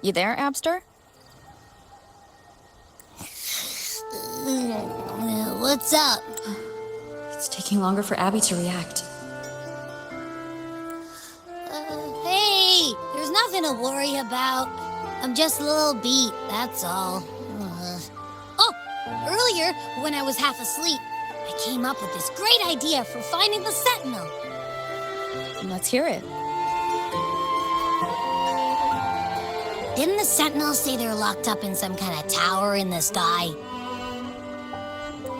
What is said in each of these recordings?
You there, Abster? What's up? It's taking longer for Abby to react. Hey, there's nothing to worry about. I'm just a little beat, that's all. Oh, earlier, when I was half asleep, I came up with this great idea for finding the Sentinel. Let's hear it. Didn't the Sentinels say they're locked up in some kind of tower in the sky?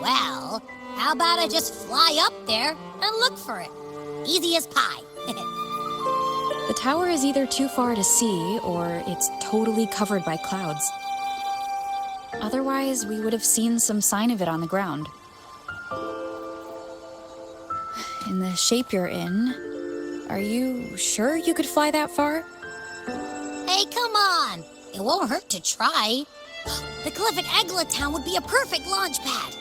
Well, how about I just fly up there and look for it? Easy as pie. The tower is either too far to see, or it's totally covered by clouds. Otherwise, we would have seen some sign of it on the ground. In the shape you're in, are you sure you could fly that far? Hey, come on! It won't hurt to try. The cliff at Egla Town would be a perfect launch pad.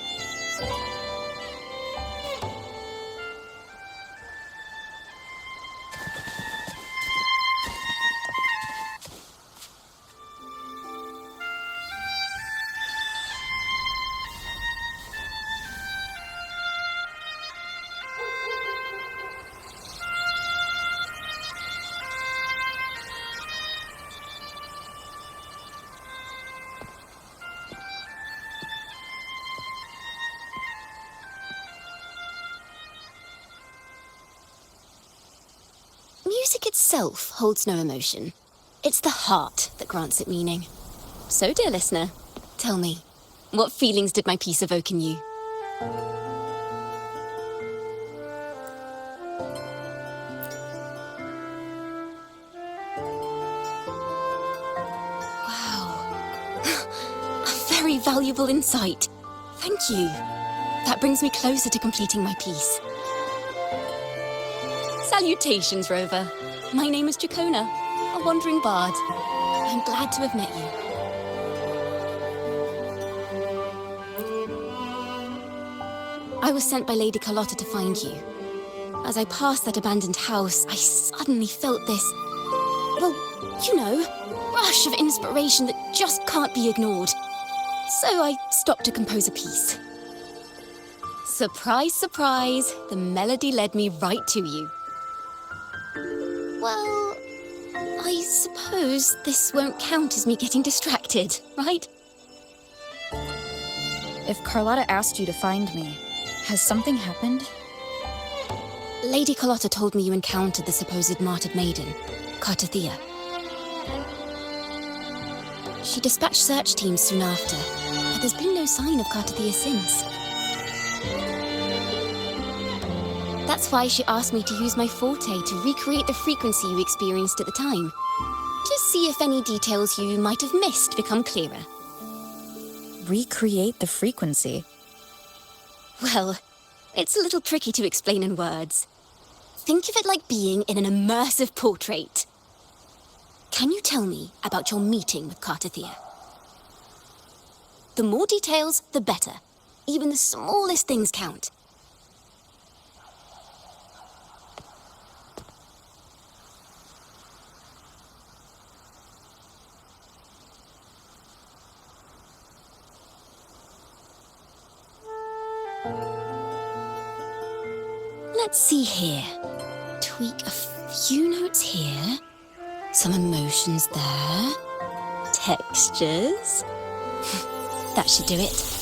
Music itself holds no emotion. It's the heart that grants it meaning. So, dear listener, tell me, what feelings did my piece evoke in you? Wow. A very valuable insight. Thank you. That brings me closer to completing my piece. Salutations, Rover. My name is Jacona, a wandering bard. I'm glad to have met you. I was sent by Lady Carlotta to find you. As I passed that abandoned house, I suddenly felt this, well, you know, rush of inspiration that just can't be ignored. So I stopped to compose a piece. Surprise, surprise, the melody led me right to you. Well, I suppose this won't count as me getting distracted, right? If Carlotta asked you to find me, has something happened? Lady Carlotta told me you encountered the supposed martyred maiden, Cartathea. She dispatched search teams soon after, but there's been no sign of Cartathea since. That's why she asked me to use my forte to recreate the frequency you experienced at the time. To see if any details you might have missed become clearer. Recreate the frequency? Well, it's a little tricky to explain in words. Think of it like being in an immersive portrait. Can you tell me about your meeting with Cartathea? The more details, the better. Even the smallest things count. Let's see here. Tweak a few notes here. Some emotions there. Textures. That should do it.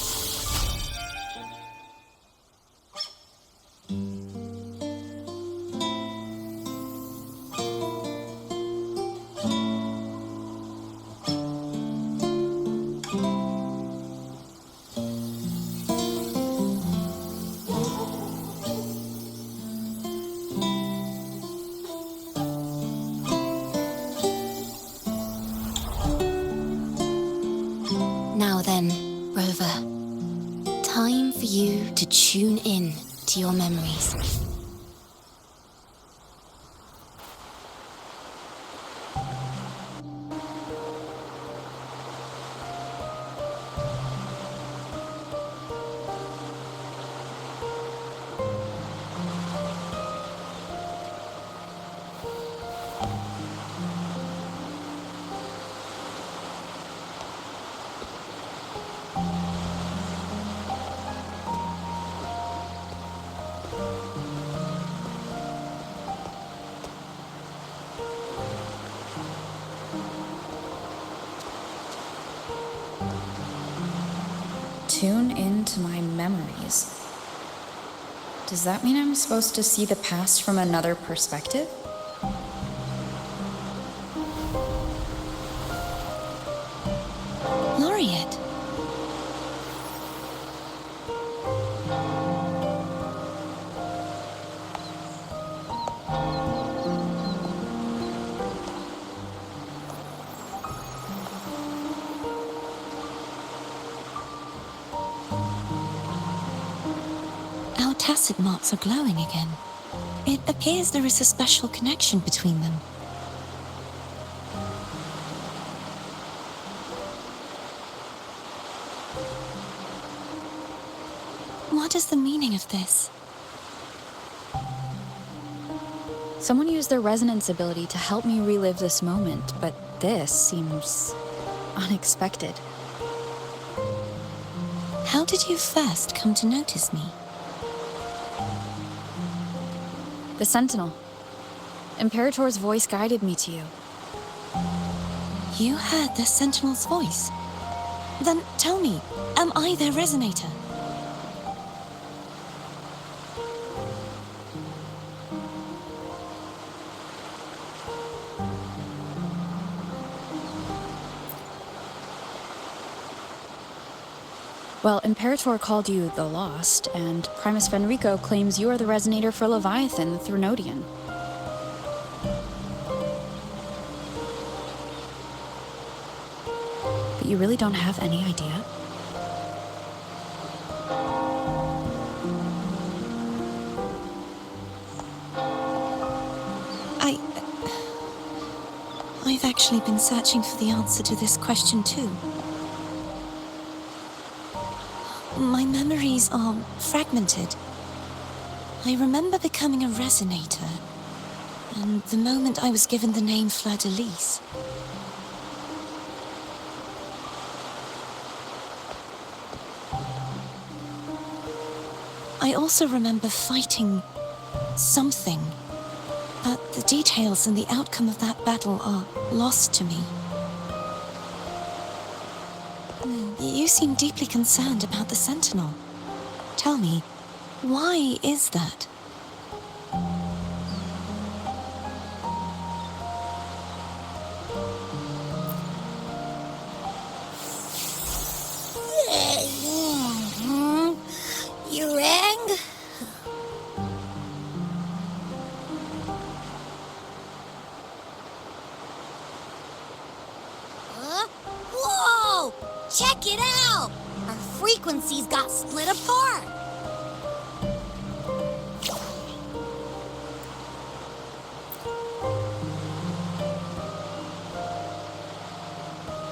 Now then, Rover, time for you to tune in to your memories. tune into my memories. Does that mean I'm supposed to see the past from another perspective? Laureate. Our tacit marks are glowing again. It appears there is a special connection between them. What is the meaning of this? Someone used their resonance ability to help me relive this moment, but this seems unexpected. How did you first come to notice me? The Sentinel. Imperator's voice guided me to you. You heard the Sentinel's voice? Then tell me, am I their resonator? Well, Imperator called you the Lost, and Primus Fenrico claims you are the resonator for Leviathan, the Thrunodian. But you really don't have any idea? I've actually been searching for the answer to this question too. My memories are fragmented. I remember becoming a resonator, and the moment I was given the name Fleur-de-Lis. I also remember fighting something, but the details and the outcome of that battle are lost to me. You seem deeply concerned about the Sentinel. Tell me, why is that? You rang? Whoa! Check it out! Our frequencies got split apart!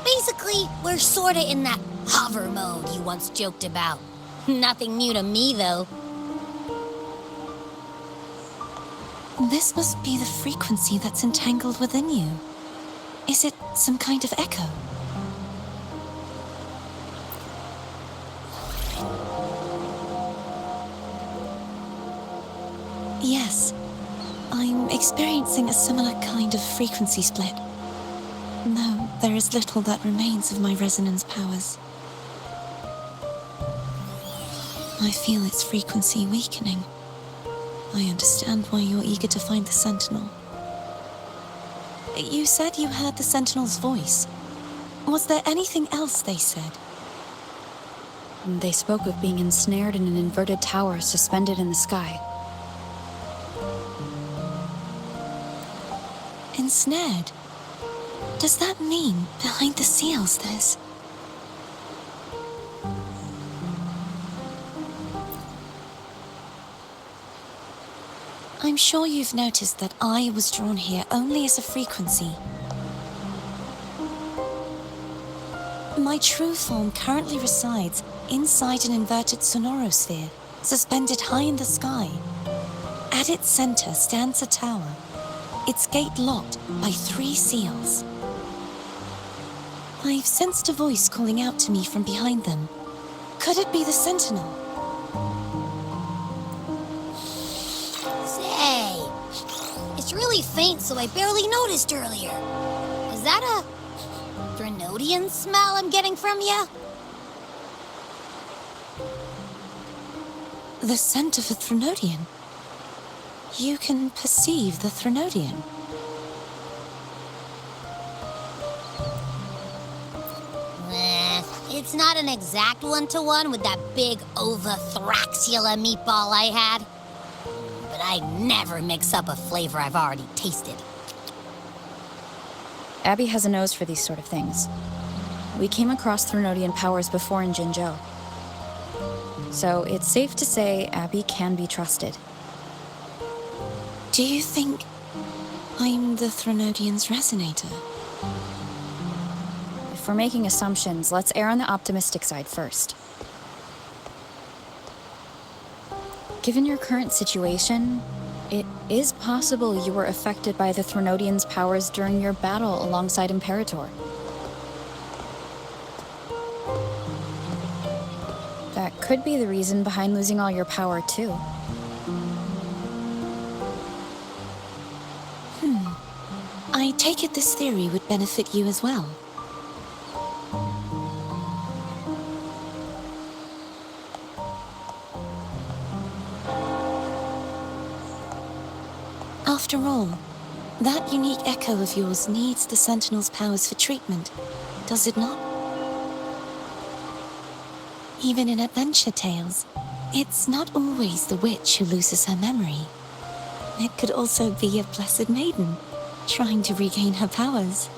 Basically, we're sorta in that hover mode you once joked about. Nothing new to me, though. This must be the frequency that's entangled within you. Is it some kind of echo? Yes, I'm experiencing a similar kind of frequency split. No, there is little that remains of my resonance powers. I feel its frequency weakening. I understand why you're eager to find the Sentinel. You said you heard the Sentinel's voice. Was there anything else they said? They spoke of being ensnared in an inverted tower suspended in the sky. Ensnared? Does that mean behind the seals there's... I'm sure you've noticed that I was drawn here only as a frequency. My true form currently resides inside an inverted sonorosphere, suspended high in the sky. At its center stands a tower, its gate locked by 3 seals. I've sensed a voice calling out to me from behind them. Could it be the Sentinel? Say, it's really faint, so I barely noticed earlier. Is that a Thrunodian smell I'm getting from you? The scent of a Threnodian. You can perceive the Threnodian. It's not an exact one-to-one with that big Ovathraxula meatball I had. But I never mix up a flavor I've already tasted. Abby has a nose for these sort of things. We came across Threnodian powers before in Jinzhou. So it's safe to say Abby can be trusted. Do you think I'm the Threnodian's resonator? If we're making assumptions, let's err on the optimistic side first. Given your current situation, it is possible you were affected by the Threnodian's powers during your battle alongside Imperator. That could be the reason behind losing all your power, too. I take it this theory would benefit you as well. After all, that unique echo of yours needs the Sentinel's powers for treatment, does it not? Even in adventure tales, it's not always the witch who loses her memory. It could also be a blessed maiden, trying to regain her powers.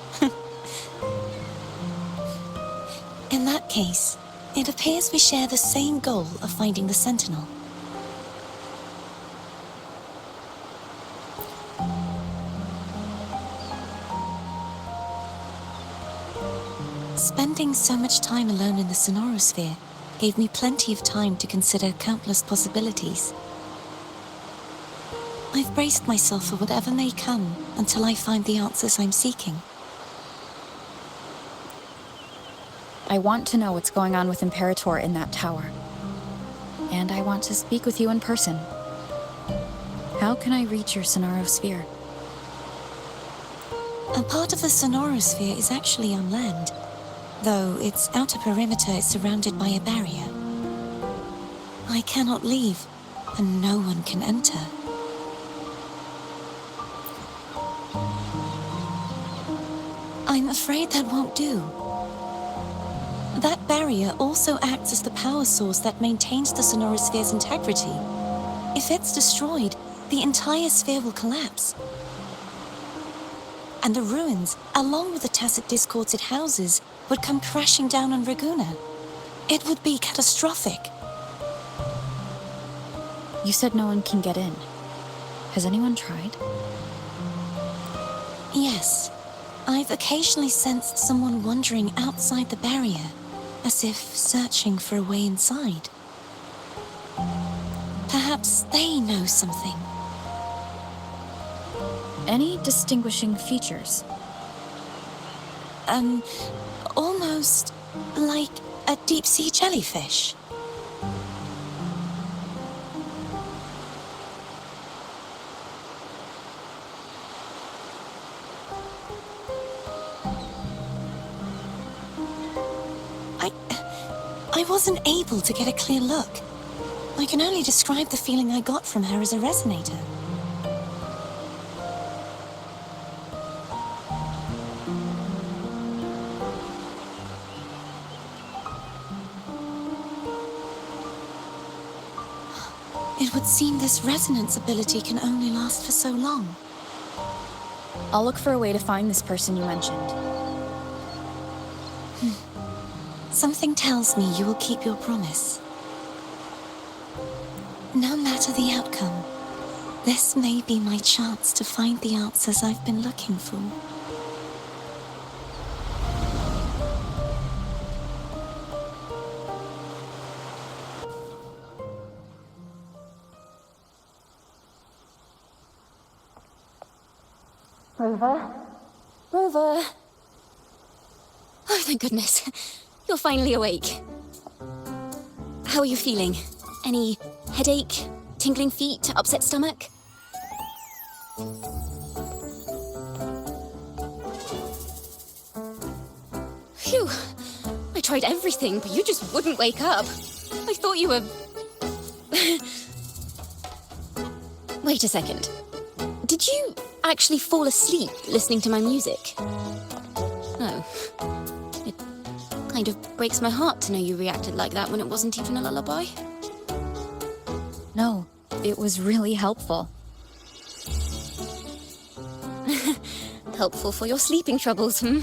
In that case, it appears we share the same goal of finding the Sentinel. Spending so much time alone in the Sonorosphere gave me plenty of time to consider countless possibilities. I've braced myself for whatever may come until I find the answers I'm seeking. I want to know what's going on with Imperator in that tower. And I want to speak with you in person. How can I reach your Sonorosphere? A part of the Sonorosphere is actually on land, though its outer perimeter is surrounded by a barrier. I cannot leave, and no one can enter. I'm afraid that won't do. That barrier also acts as the power source that maintains the Sonorosphere's integrity. If it's destroyed, the entire sphere will collapse. And the ruins, along with the tacit discords it houses, would come crashing down on Raguna. It would be catastrophic. You said no one can get in. Has anyone tried? Yes. I've occasionally sensed someone wandering outside the barrier, as if searching for a way inside. Perhaps they know something. Any distinguishing features? Almost like a deep-sea jellyfish. I wasn't able to get a clear look. I can only describe the feeling I got from her as a resonator. It would seem this resonance ability can only last for so long. I'll look for a way to find this person you mentioned. Something tells me you will keep your promise. No matter the outcome, this may be my chance to find the answers I've been looking for. Rover? Rover! Oh, thank goodness. You're finally awake. How are you feeling? Any headache, tingling feet, upset stomach? Phew. I tried everything, but you just wouldn't wake up. I thought you were... Wait a second. Did you actually fall asleep listening to my music? Oh. It kind of breaks my heart to know you reacted like that when it wasn't even a lullaby. No, it was really helpful. Helpful for your sleeping troubles, hmm?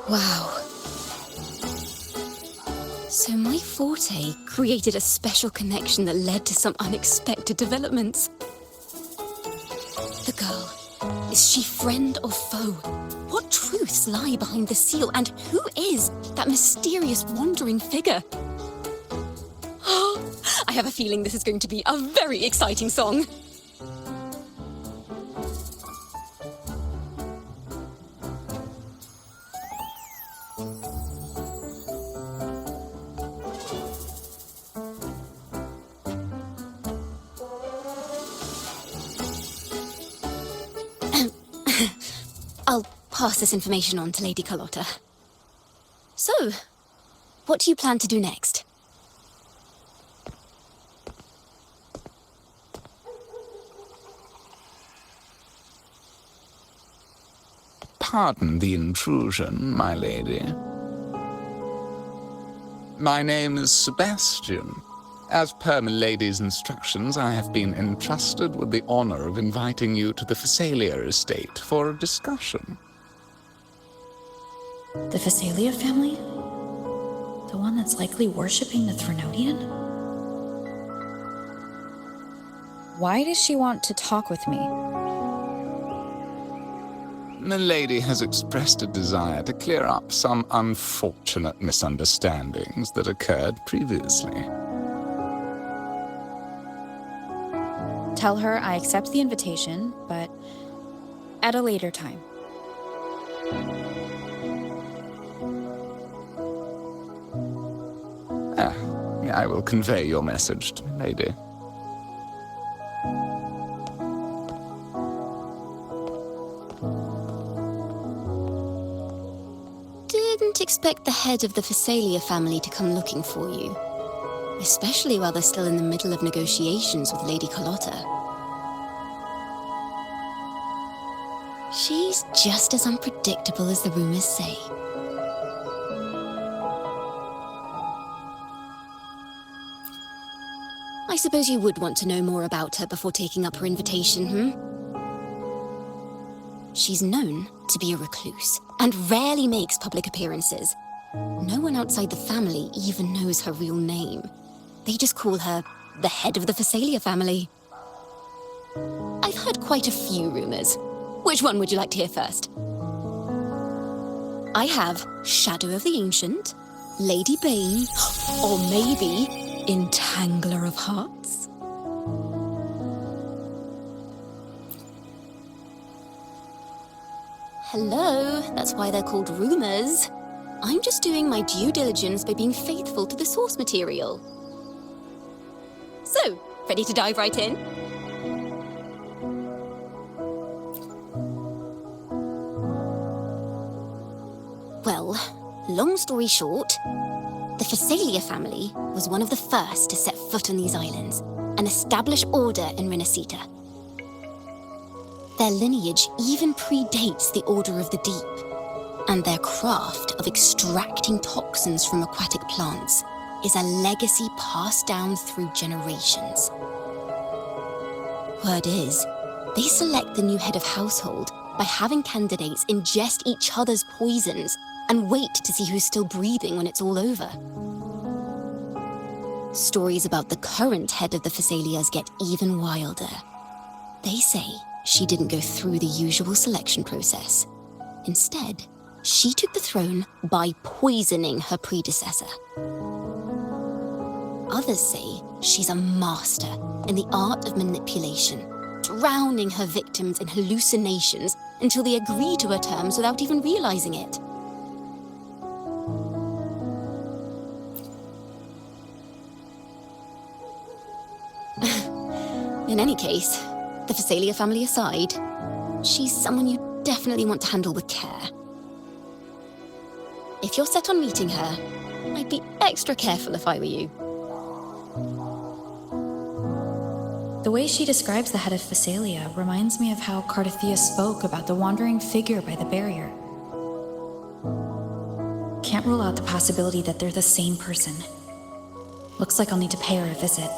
Wow. So my forte created a special connection that led to some unexpected developments. The girl, is she friend or foe? What truths lie behind the seal, and who is that mysterious wandering figure? I have a feeling this is going to be a very exciting song. I'll pass this information on to Lady Carlotta. So, what do you plan to do next? Pardon the intrusion, my lady. My name is Sebastian. As per milady's instructions, I have been entrusted with the honor of inviting you to the Phasalia estate for a discussion. The Phasalia family? The one that's likely worshipping the Threnodian? Why does she want to talk with me? Milady has expressed a desire to clear up some unfortunate misunderstandings that occurred previously. Tell her I accept the invitation, but at a later time. I will convey your message to Milady. Didn't expect the head of the Phasalia family to come looking for you. Especially while they're still in the middle of negotiations with Lady Carlotta. She's just as unpredictable as the rumors say. I suppose you would want to know more about her before taking up her invitation, hmm? She's known to be a recluse, and rarely makes public appearances. No one outside the family even knows her real name. They just call her the head of the Phasalia family. I've heard quite a few rumors. Which one would you like to hear first? I have Shadow of the Ancient, Lady Bane, or maybe Entangler of Hearts. Hello, that's why they're called rumors. I'm just doing my due diligence by being faithful to the source material. So, ready to dive right in? Well, long story short, the Phasalia family was one of the first to set foot on these islands and establish order in Rinascita. Their lineage even predates the Order of the Deep, and their craft of extracting toxins from aquatic plants is a legacy passed down through generations. Word is, they select the new head of household by having candidates ingest each other's poisons and wait to see who's still breathing when it's all over. Stories about the current head of the Phasalias get even wilder. They say she didn't go through the usual selection process. Instead, she took the throne by poisoning her predecessor. Others say she's a master in the art of manipulation, drowning her victims in hallucinations until they agree to her terms without even realizing it. In any case, the Phasalia family aside, She's someone you definitely want to handle with care. If you're set on meeting her, I'd be extra careful if I were you. The way she describes the head of Phasalia reminds me of how Cardathia spoke about the wandering figure by the barrier. Can't rule out the possibility that they're the same person. Looks like I'll need to pay her a visit.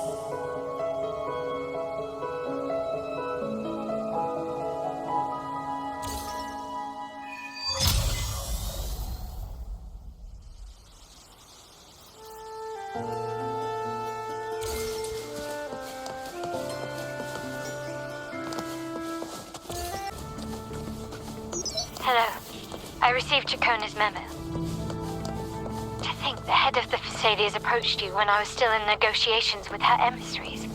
Hello. I received Chacona's memo. To think the head of the Phasalias approached you when I was still in negotiations with her emissaries.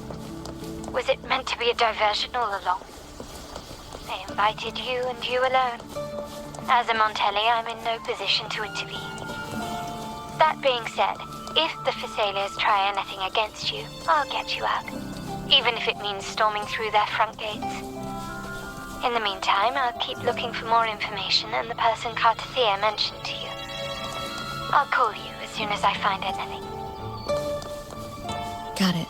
Was it meant to be a diversion all along? They invited you and you alone. As a Montelli, I'm in no position to intervene. That being said, if the Phasalias try anything against you, I'll get you out. Even if it means storming through their front gates. In the meantime, I'll keep looking for more information than the person Cardathia mentioned to you. I'll call you as soon as I find anything. Got it.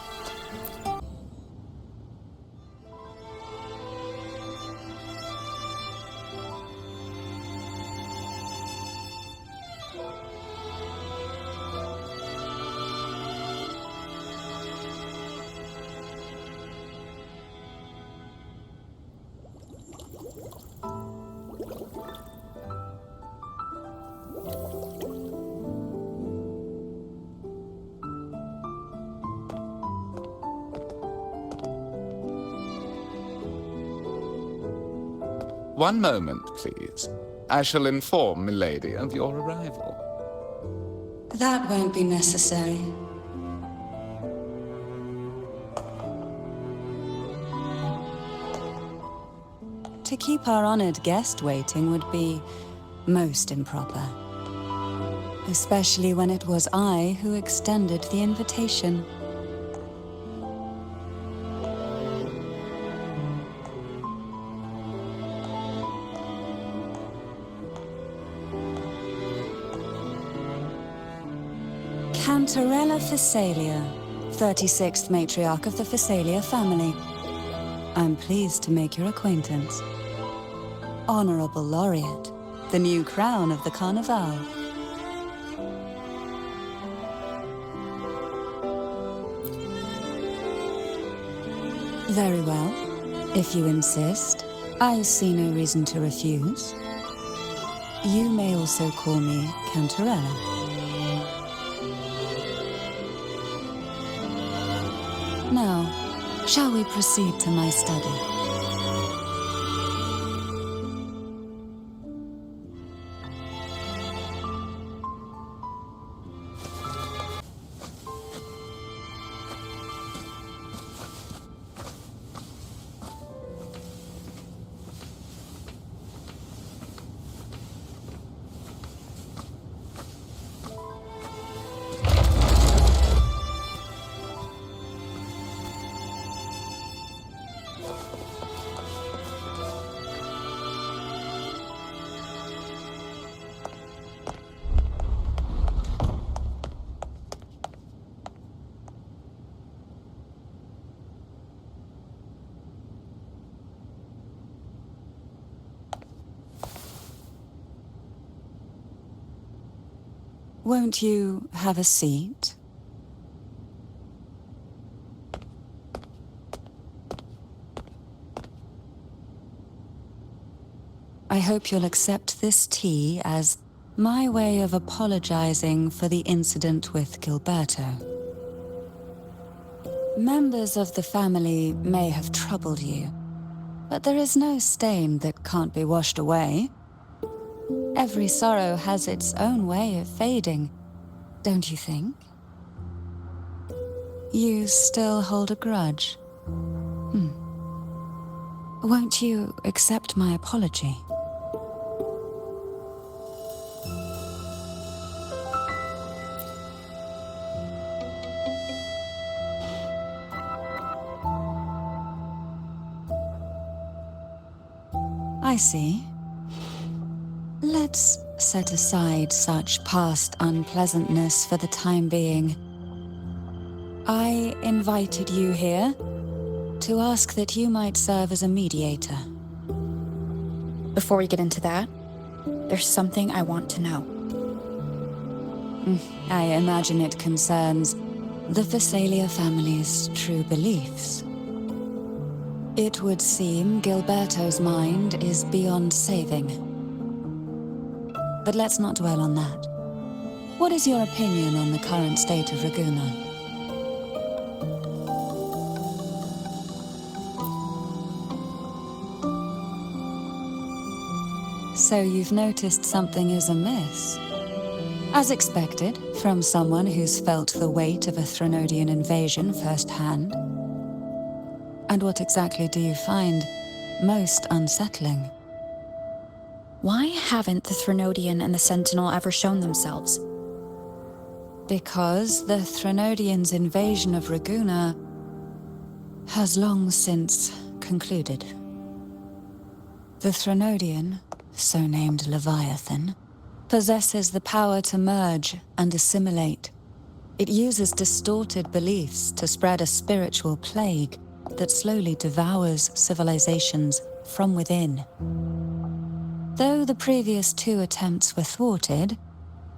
One moment, please. I shall inform Milady of your arrival. That won't be necessary. To keep our honored guest waiting would be most improper. Especially when it was I who extended the invitation. Cantarella Phasalia, 36th matriarch of the Phasalia family. I'm pleased to make your acquaintance. Honorable Laureate, the new crown of the Carnival. Very well. If you insist, I see no reason to refuse. You may also call me Cantarella. Now, shall we proceed to my study? Won't you have a seat? I hope you'll accept this tea as my way of apologizing for the incident with Gilberto. Members of the family may have troubled you, but there is no stain that can't be washed away. Every sorrow has its own way of fading, don't you think? You still hold a grudge? Won't you accept my apology? I see. Let's set aside such past unpleasantness for the time being. I invited you here to ask that you might serve as a mediator. Before we get into that, there's something I want to know. I imagine it concerns the Phasalia family's true beliefs. It would seem Gilberto's mind is beyond saving. But let's not dwell on that. What is your opinion on the current state of Raguna? So you've noticed something is amiss? As expected, from someone who's felt the weight of a Threnodian invasion firsthand. And what exactly do you find most unsettling? Why haven't the Threnodian and the Sentinel ever shown themselves? Because the Threnodians' invasion of Raguna has long since concluded. The Threnodian, so named Leviathan, possesses the power to merge and assimilate. It uses distorted beliefs to spread a spiritual plague that slowly devours civilizations from within. Though the previous 2 attempts were thwarted,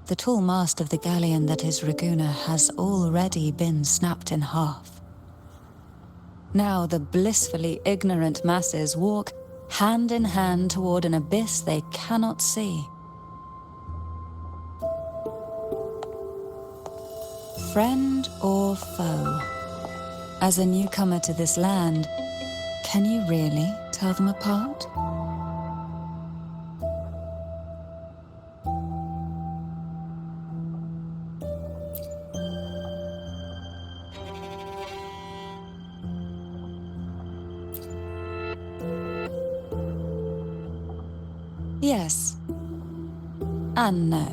the tall mast of the galleon that is Raguna has already been snapped in half. Now the blissfully ignorant masses walk hand in hand toward an abyss they cannot see. Friend or foe? As a newcomer to this land, can you really tell them apart? Yes. And no.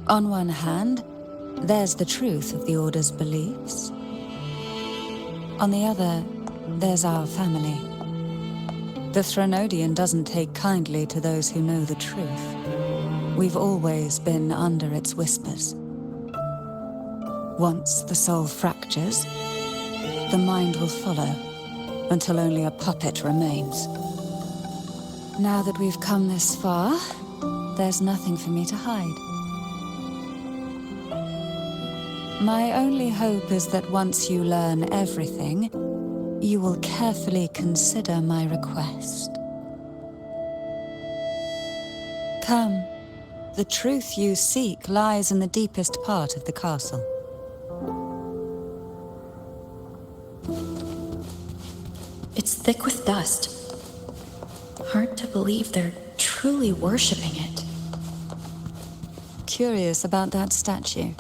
On one hand, there's the truth of the Order's beliefs. On the other, there's our family. The Threnodian doesn't take kindly to those who know the truth. We've always been under its whispers. Once the soul fractures, the mind will follow, until only a puppet remains. Now that we've come this far, there's nothing for me to hide. My only hope is that once you learn everything, you will carefully consider my request. Come. The truth you seek lies in the deepest part of the castle. It's thick with dust. Hard to believe they're truly worshipping it. Curious about that statue.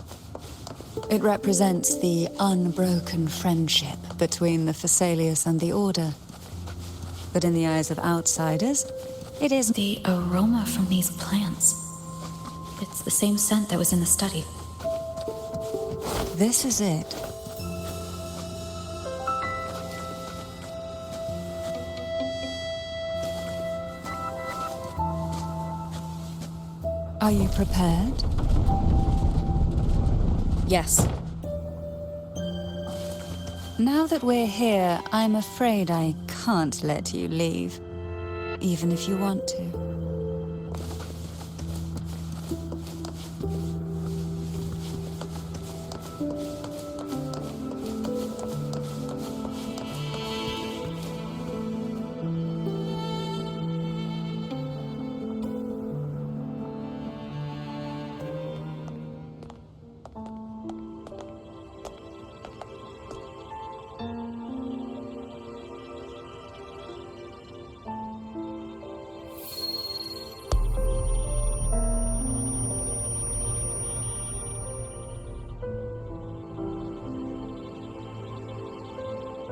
It represents the unbroken friendship between the Phasaelius and the Order. But in the eyes of outsiders, it is The aroma from these plants. It's the same scent that was in the study. This is it. Are you prepared? Yes. Now that we're here, I'm afraid I can't let you leave, even if you want to.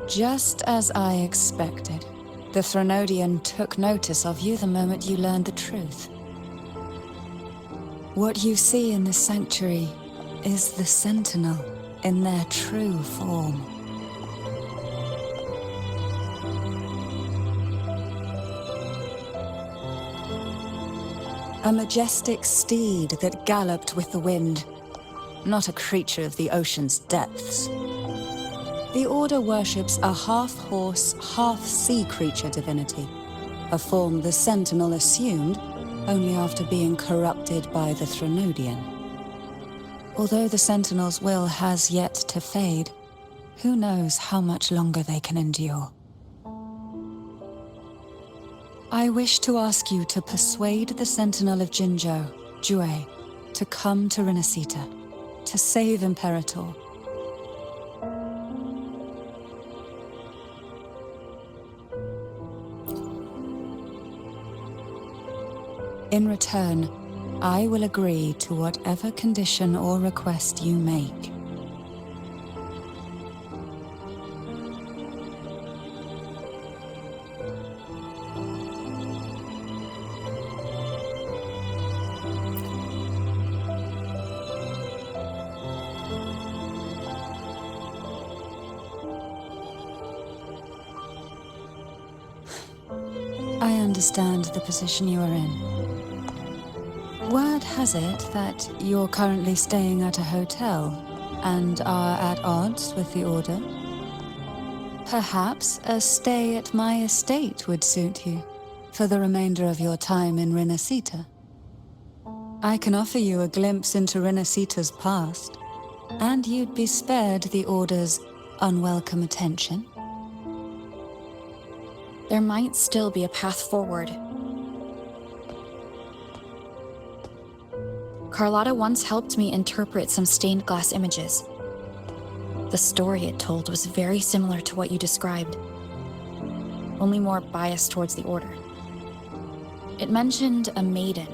Just as I expected, the Threnodian took notice of you the moment you learned the truth. What you see in the sanctuary is the Sentinel in their true form. A majestic steed that galloped with the wind, not a creature of the ocean's depths. The Order worships a half-horse, half-sea creature divinity, a form the Sentinel assumed only after being corrupted by the Threnodian. Although the Sentinel's will has yet to fade, who knows how much longer they can endure. I wish to ask you to persuade the Sentinel of Jinzhou, Jue, to come to Rinascita, to save Imperator. In return, I will agree to whatever condition or request you make. I understand the position you are in. Word has it that you're currently staying at a hotel and are at odds with the Order. Perhaps a stay at my estate would suit you for the remainder of your time in Rinascita. I can offer you a glimpse into Rinascita's past, and you'd be spared the Order's unwelcome attention. There might still be a path forward. Carlotta once helped me interpret some stained glass images. The story it told was very similar to what you described, only more biased towards the Order. It mentioned a maiden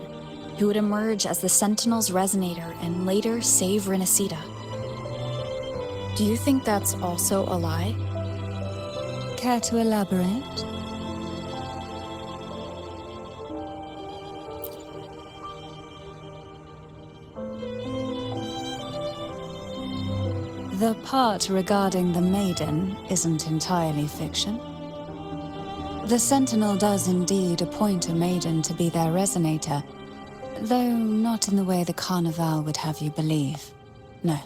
who would emerge as the Sentinel's resonator and later save Rinascita. Do you think that's also a lie? Care to elaborate? The part regarding the maiden isn't entirely fiction. The Sentinel does indeed appoint a maiden to be their resonator, though not in the way the Carnival would have you believe. No.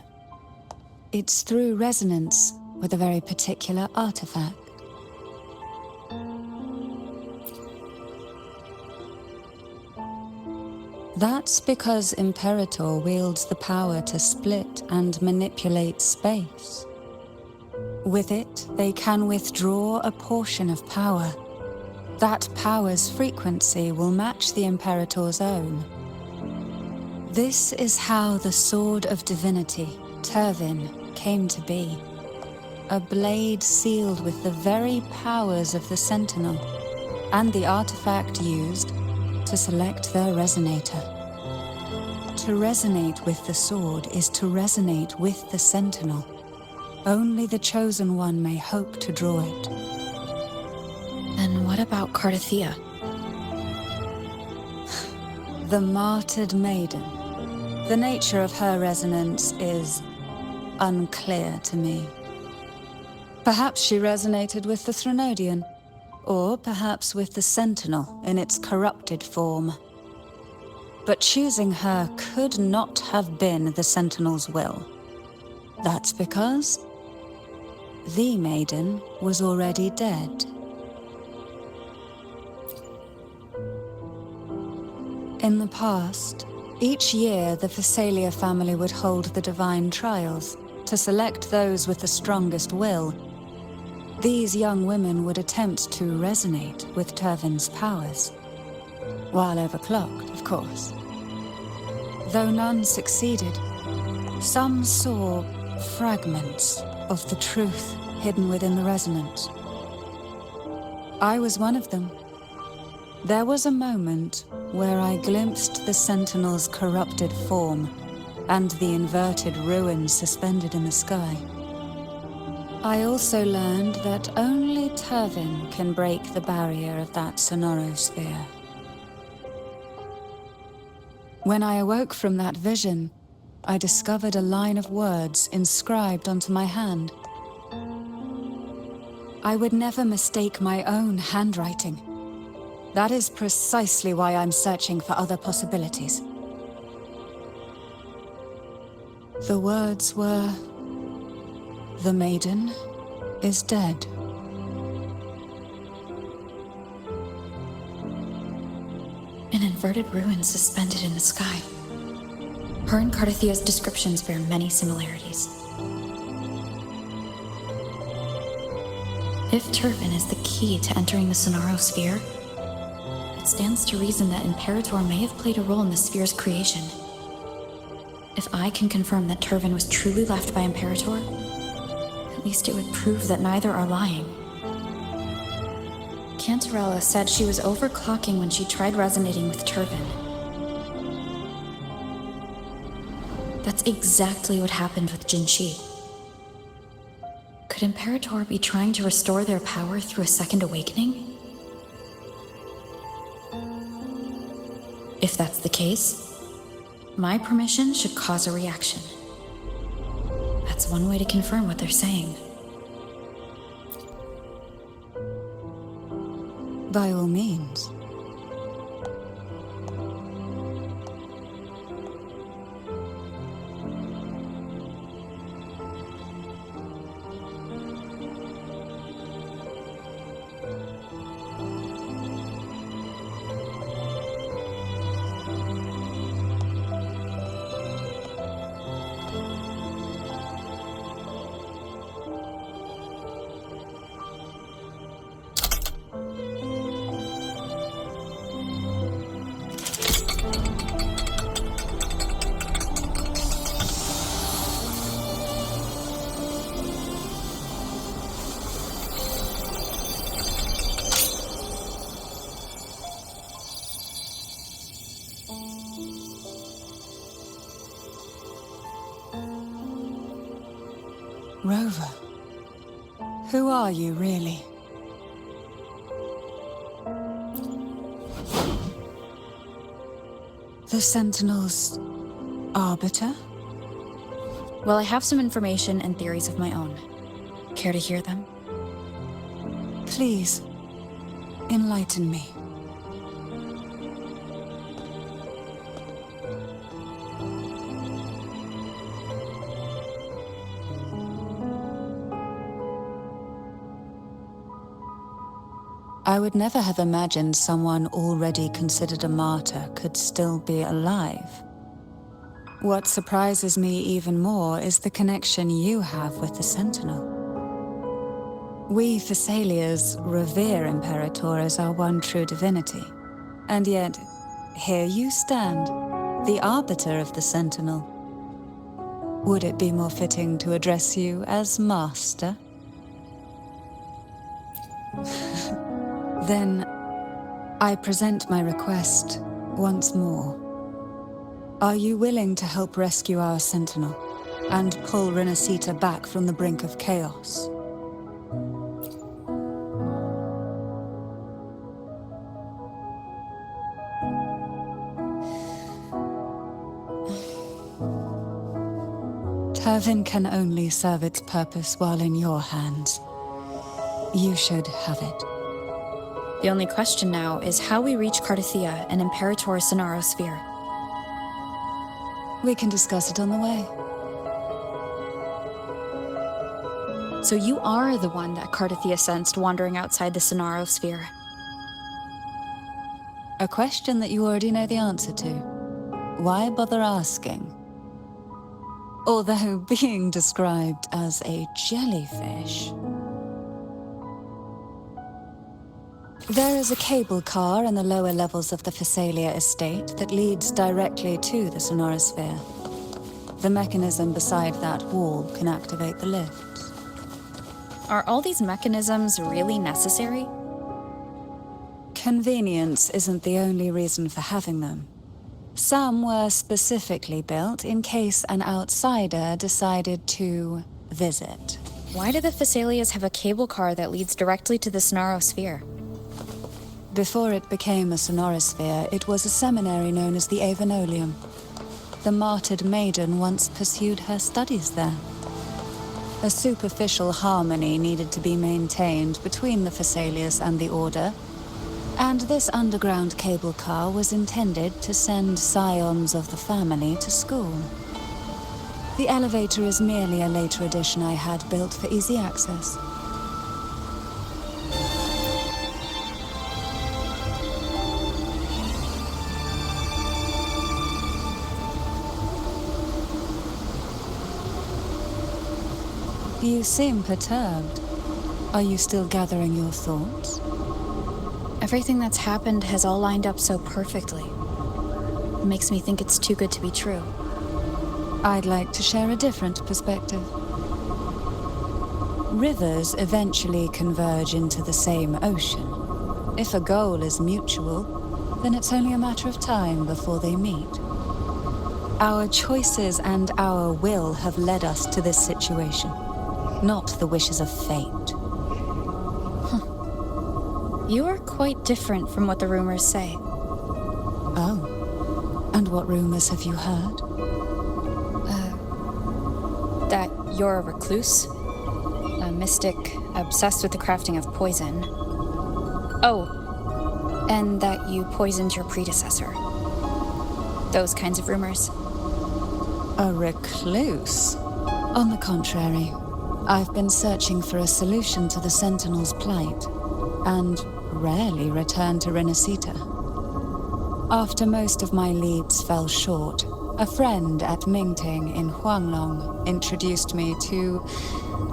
It's through resonance with a very particular artifact. That's because Imperator wields the power to split and manipulate space. With it, they can withdraw a portion of power. That power's frequency will match the Imperator's own. This is how the Sword of Divinity, Turvin, came to be. A blade sealed with the very powers of the Sentinel, and the artifact used to select their resonator. To resonate with the sword is to resonate with the Sentinel. Only the Chosen One may hope to draw it. Then what about Cardathea? The martyred maiden. The nature of her resonance is unclear to me. Perhaps she resonated with the Threnodian, or perhaps with the Sentinel in its corrupted form. But choosing her could not have been the Sentinel's will. That's because the maiden was already dead. In the past, each year the Phasalia family would hold the divine trials to select those with the strongest will. These young women would attempt to resonate with Turvin's powers, while overclocked, of course. Though none succeeded, some saw fragments of the truth hidden within the resonance. I was one of them. There was a moment where I glimpsed the Sentinel's corrupted form and the inverted ruins suspended in the sky. I also learned that only Turvin can break the barrier of that sonorosphere. When I awoke from that vision, I discovered a line of words inscribed onto my hand. I would never mistake my own handwriting. That is precisely why I'm searching for other possibilities. The words were, "The maiden is dead." An inverted ruin suspended in the sky. Her and Cardathia's descriptions bear many similarities. If Turvin is the key to entering the Sonaro sphere, it stands to reason that Imperator may have played a role in the sphere's creation. If I can confirm that Turvin was truly left by Imperator, at least it would prove that neither are lying. Cantarella said she was overclocking when she tried resonating with Turvin. That's exactly what happened with Jinshi. Could Imperator be trying to restore their power through a second awakening? If that's the case, my permission should cause a reaction. That's one way to confirm what they're saying. By all means. Rover, who are you really? The Sentinel's arbiter? Well, I have some information and theories of my own. Care to hear them? Please, enlighten me. I would never have imagined someone already considered a martyr could still be alive. What surprises me even more is the connection you have with the Sentinel. We Thessalians revere Imperator as our one true divinity. And yet, here you stand, the arbiter of the Sentinel. Would it be more fitting to address you as Master? Then, I present my request once more. Are you willing to help rescue our Sentinel and pull Rinascita back from the brink of chaos? Turvin can only serve its purpose while in your hands. You should have it. The only question now is how we reach Cardathia and Imperator's Sonaro sphere. We can discuss it on the way. So you are the one that Cardathia sensed wandering outside the Sonaro sphere. A question that you already know the answer to. Why bother asking? Although being described as a jellyfish. There is a cable car in the lower levels of the Thessalia estate that leads directly to the Sonorasphere. The mechanism beside that wall can activate the lifts. Are all these mechanisms really necessary? Convenience isn't the only reason for having them. Some were specifically built in case an outsider decided to visit. Why do the Thessalias have a cable car that leads directly to the Sonaro sphere? Before it became a Sonorasphere, it was a seminary known as the Avenolium. The martyred maiden once pursued her studies there. A superficial harmony needed to be maintained between the Thessalias and the Order, And this underground cable car was intended to send scions of the family to school. The elevator is merely a later addition I had built for easy access. You seem perturbed. Are you still gathering your thoughts? Everything that's happened has all lined up so perfectly. It makes me think it's too good to be true. I'd like to share a different perspective. Rivers eventually converge into the same ocean. If a goal is mutual, then it's only a matter of time before they meet. Our choices and our will have led us to this situation, not the wishes of fate. You are quite different from what the rumors say. Oh. And what rumors have you heard? That you're a recluse, a mystic obsessed with the crafting of poison. Oh, and that you poisoned your predecessor. Those kinds of rumors. A recluse? On the contrary, I've been searching for a solution to the Sentinel's plight, and rarely return to Rinascita. After most of my leads fell short, a friend at Mingting in Huanglong introduced me to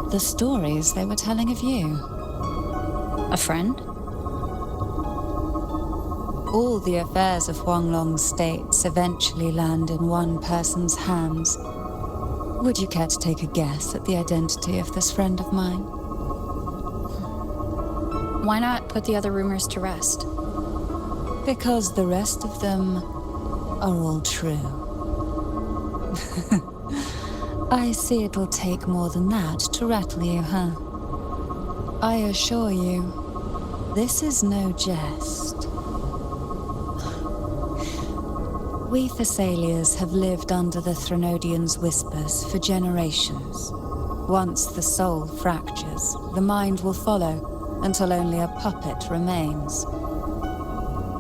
the stories they were telling of you. A friend? All the affairs of Huanglong states eventually land in one person's hands. Would you care to take a guess at the identity of this friend of mine? Why not put the other rumors to rest? Because the rest of them are all true. I see it'll take more than that to rattle you, huh? I assure you, this is no jest. We Thessalians have lived under the Threnodians' whispers for generations. Once the soul fractures, the mind will follow, until only a puppet remains.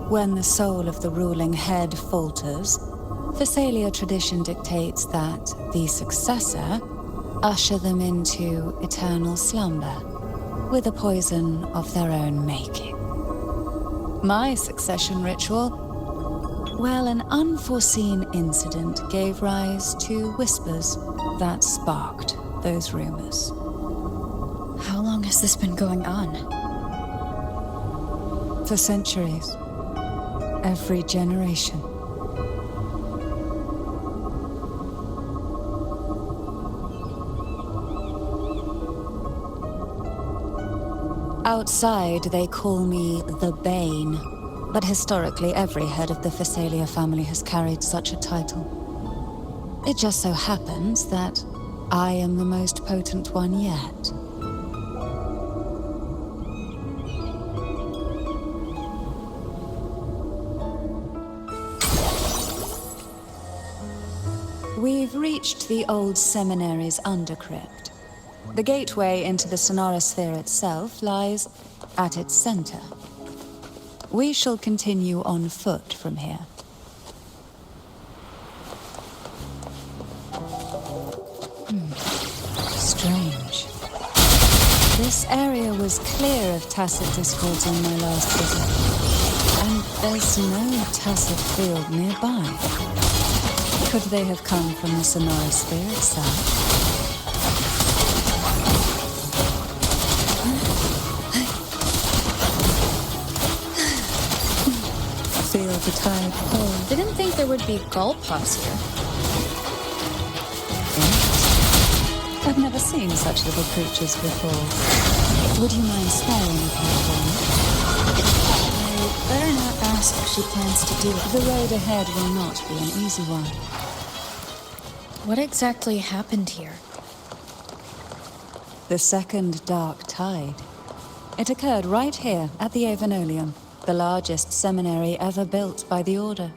When the soul of the ruling head falters, Thessalia tradition dictates that the successor usher them into eternal slumber, with a poison of their own making. My succession ritual? Well, an unforeseen incident gave rise to whispers that sparked those rumors. How long has this been going on? For centuries. Every generation. Outside, they call me the Bane, but historically every head of the Thessalia family has carried such a title. It just so happens that I am the most potent one yet. We've reached the old seminary's undercrypt. The gateway into the sonorosphere itself lies at its center. We shall continue on foot from here. Strange. This area was clear of tacit discords on my last visit, and there's no tacit field nearby. Could they have come from the sonorosphere itself? Feel the tide pull. Didn't think there would be gull pups here. I've never seen such little creatures before. Would you mind sparing a pair for me? I better not ask if she plans to do it. The road ahead will not be an easy one. What exactly happened here? The second dark tide. It occurred right here at the Avenolium, the largest seminary ever built by the Order.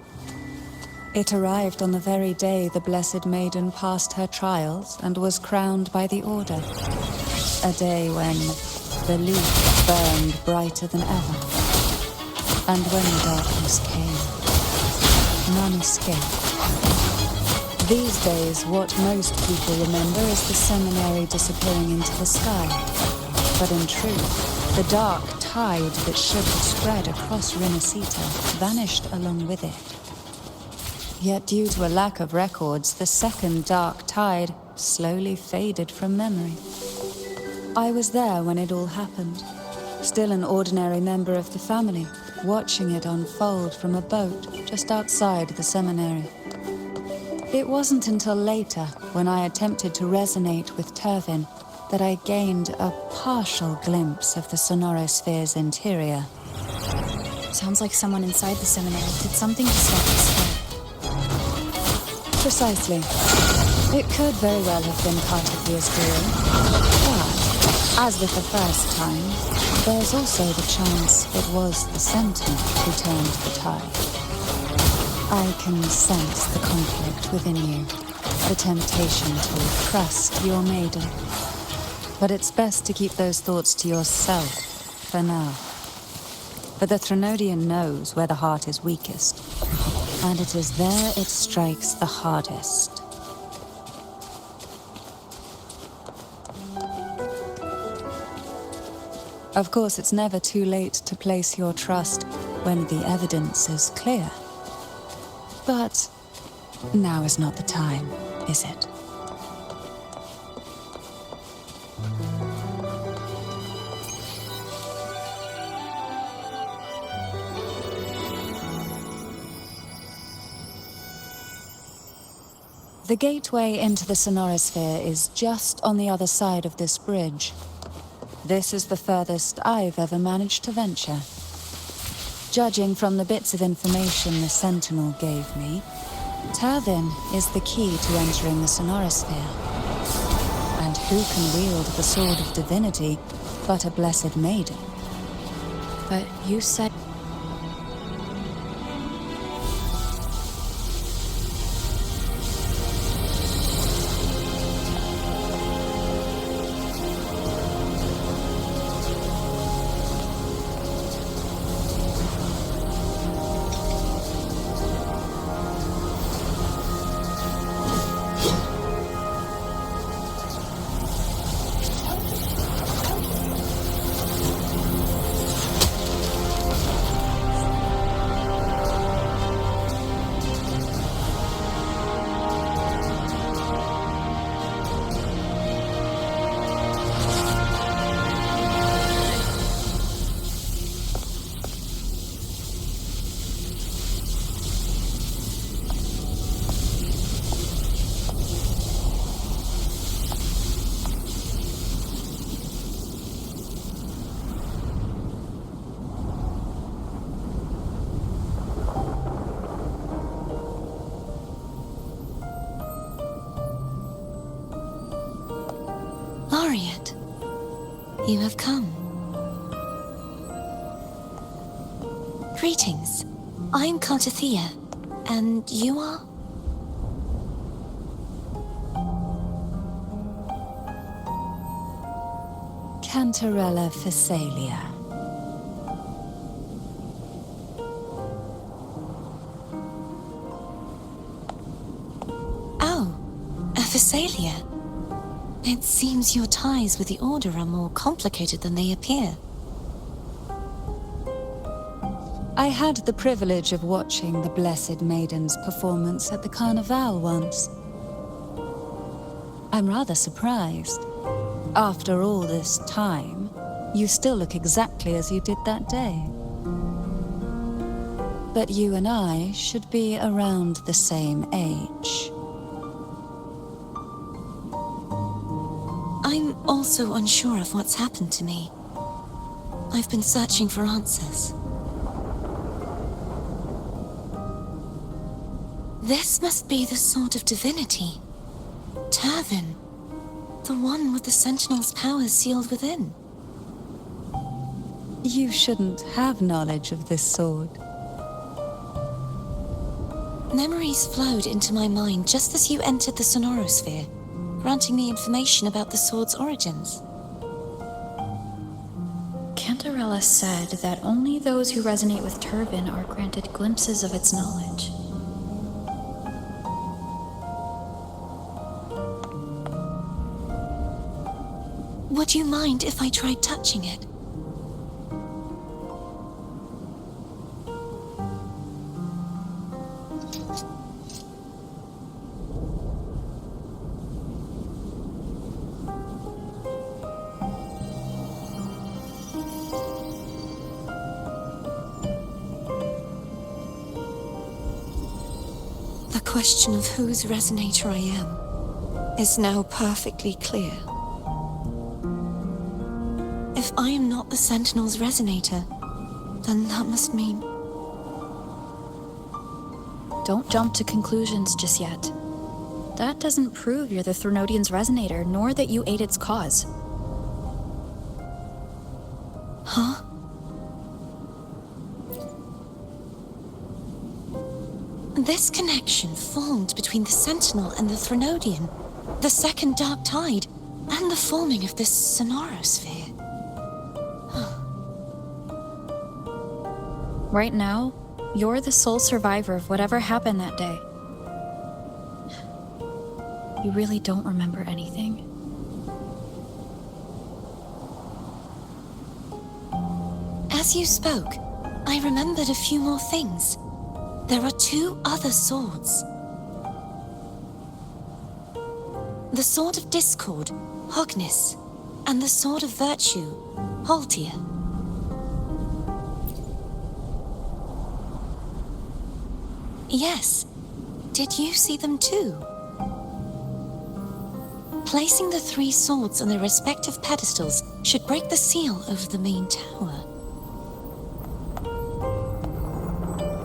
It arrived on the very day the Blessed Maiden passed her trials and was crowned by the Order. A day when the leaf burned brighter than ever. And when the darkness came, none escaped. These days, what most people remember is the seminary disappearing into the sky. But in truth, the dark tide that should have spread across Rinascita vanished along with it. Yet due to a lack of records, the second dark tide slowly faded from memory. I was there when it all happened, still an ordinary member of the family, watching it unfold from a boat just outside the seminary. It wasn't until later, when I attempted to resonate with Turvin, that I gained a partial glimpse of the sonorosphere's interior. Sounds like someone inside the seminary did something to stop the spread. Precisely. It could very well have been Cartithia's doing. But, as with the first time, there's also the chance it was the Sentinel who turned the tide. I can sense the conflict within you, the temptation to trust your maiden. But it's best to keep those thoughts to yourself for now. For the Threnodian knows where the heart is weakest, and it is there it strikes the hardest. Of course, it's never too late to place your trust when the evidence is clear. But now is not the time, is it? The gateway into the sonorosphere is just on the other side of this bridge. This is the furthest I've ever managed to venture. Judging from the bits of information the Sentinel gave me, Turvin is the key to entering the sonorosphere. And who can wield the Sword of Divinity but a blessed maiden? But you said... Laureate, you have come. Greetings. I'm Cartithia, and you are? Cantarella Phasalia. Oh, a Phasalia. It seems your ties with the Order are more complicated than they appear. I had the privilege of watching the Blessed Maiden's performance at the Carnival once. I'm rather surprised. After all this time, you still look exactly as you did that day. But you and I should be around the same age. I'm also unsure of what's happened to me. I've been searching for answers. This must be the Sword of Divinity. Turvin, the one with the Sentinel's powers sealed within. You shouldn't have knowledge of this sword. Memories flowed into my mind just as you entered the sonorosphere, granting me information about the sword's origins. Cantarella said that only those who resonate with Turvin are granted glimpses of its knowledge. Would you mind if I tried touching it? The question of whose resonator I am is now perfectly clear. If I am not the Sentinel's resonator, then that must mean... Don't jump to conclusions just yet. That doesn't prove you're the Threnodian's resonator, nor that you ate its cause. Huh? This connection formed between the Sentinel and the Threnodian, the second Dark Tide, and the forming of this sonorosphere. Right now, you're the sole survivor of whatever happened that day. You really don't remember anything. As you spoke, I remembered a few more things. There are 2 other swords. The Sword of Discord, Hognis, and the Sword of Virtue, Haltia. Yes. Did you see them too? Placing the 3 swords on their respective pedestals should break the seal over the main tower.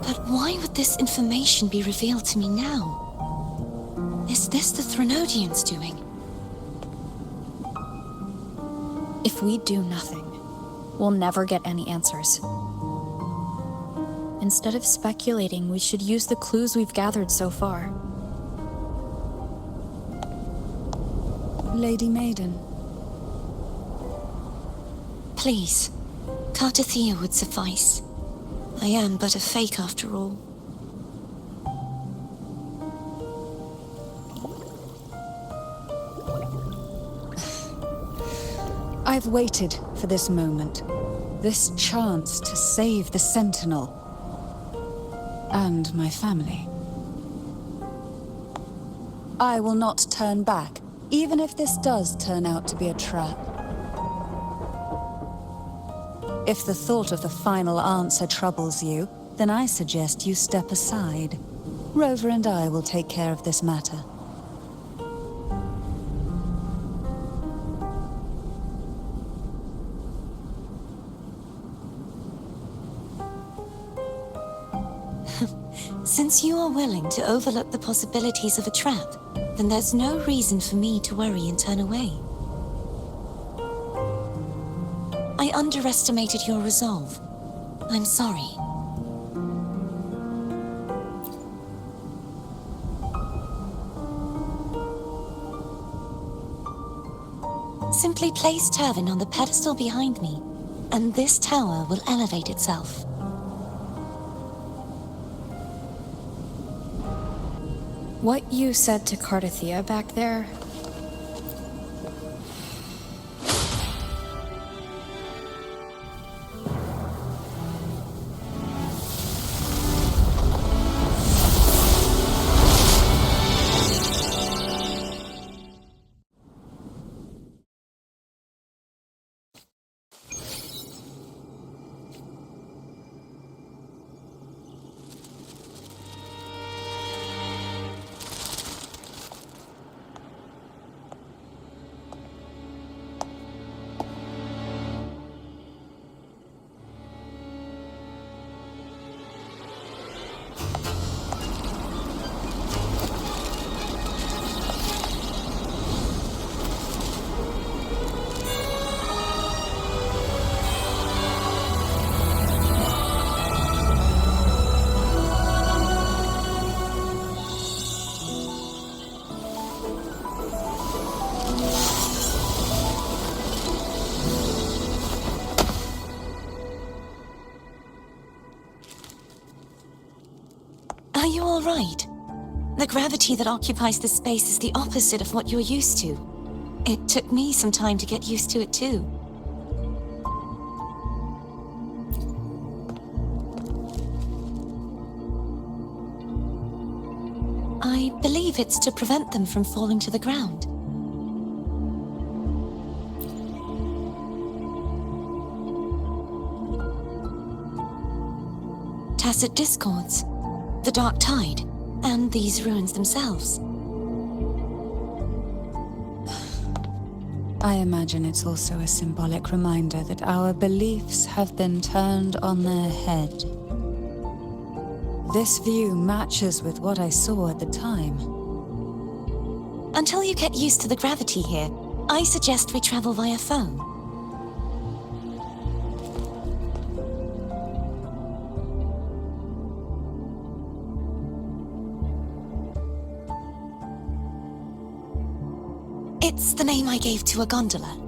But why would this information be revealed to me now? Is this the Threnodians' doing? If we do nothing, we'll never get any answers. Instead of speculating, we should use the clues we've gathered so far. Lady Maiden. Please, Cartathea would suffice. I am but a fake after all. I've waited for this moment. This chance to save the Sentinel. And my family. I will not turn back, even if this does turn out to be a trap. If the thought of the final answer troubles you, then I suggest you step aside. Rover and I will take care of this matter. Since you are willing to overlook the possibilities of a trap, then there's no reason for me to worry and turn away. I underestimated your resolve. I'm sorry. Simply place Turvin on the pedestal behind me, and this tower will elevate itself. What you said to Cartathea back there... right. The gravity that occupies this space is the opposite of what you're used to. It took me some time to get used to it too. I believe it's to prevent them from falling to the ground. Tacit discords, the dark tide, and these ruins themselves. I imagine it's also a symbolic reminder that our beliefs have been turned on their head. This view matches with what I saw at the time. Until you get used to the gravity here, I suggest we travel via phone. It's the name I gave to a gondola.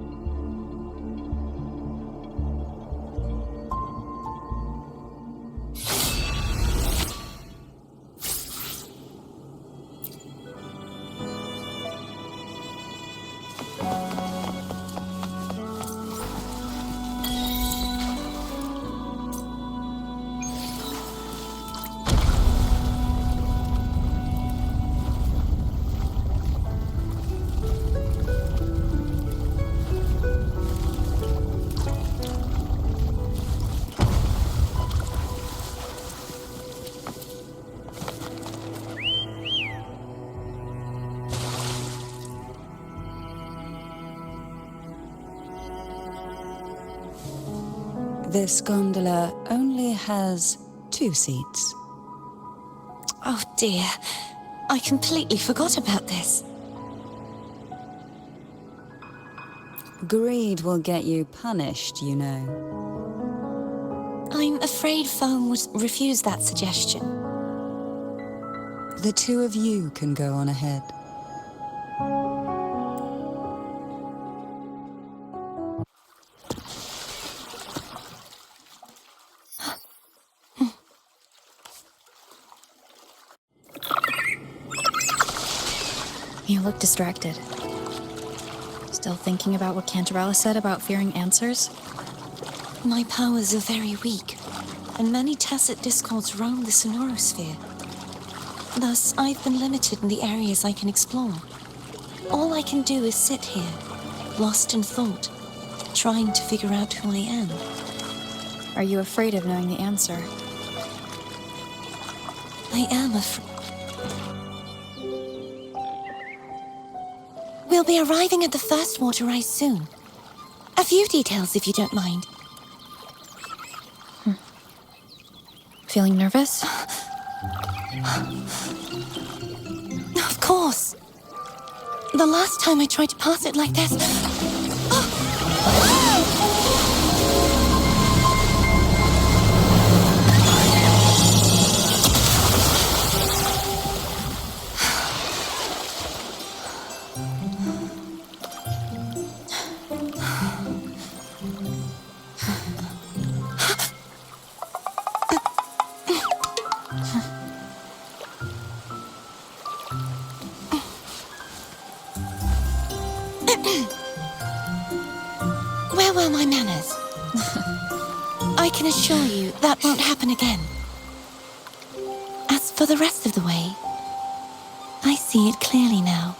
This gondola only has 2 seats. Oh dear, I completely forgot about this. Greed will get you punished, you know. I'm afraid phone would refuse that suggestion. The 2 of you can go on ahead. You look distracted. Still thinking about what Cantarella said about fearing answers? My powers are very weak, and many tacit discords roam the sonorosphere. Thus, I've been limited in the areas I can explore. All I can do is sit here, lost in thought, trying to figure out who I am. Are you afraid of knowing the answer? I am afraid. We'll be arriving at the first water rise soon. A few details, if you don't mind. Feeling nervous? Of course. The last time I tried to pass it like this... Where were my manners? I can assure you that won't happen again. As for the rest of the way, I see it clearly now.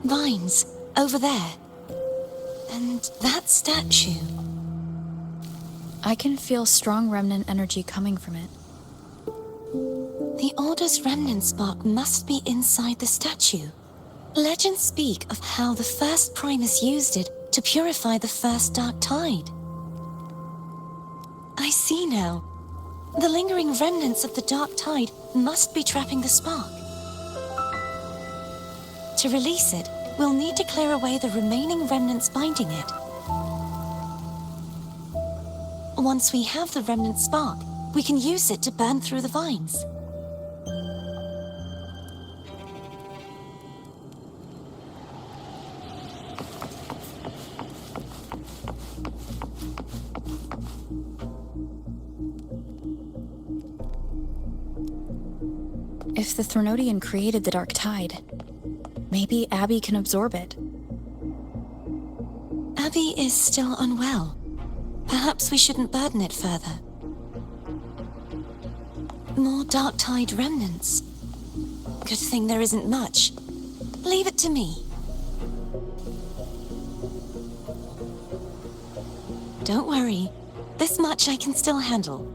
Vines, over there. And that statue. I can feel strong remnant energy coming from it. The Order's remnant spark must be inside the statue. Legends speak of how the first Primus used it to purify the first dark tide. I see now. The lingering remnants of the dark tide must be trapping the spark. To release it, we'll need to clear away the remaining remnants binding it. Once we have the remnant spark, we can use it to burn through the vines. If the Threnodian created the Dark Tide, maybe Abby can absorb it. Abby is still unwell. Perhaps we shouldn't burden it further. More Dark Tide remnants. Good thing there isn't much. Leave it to me. Don't worry. This much I can still handle.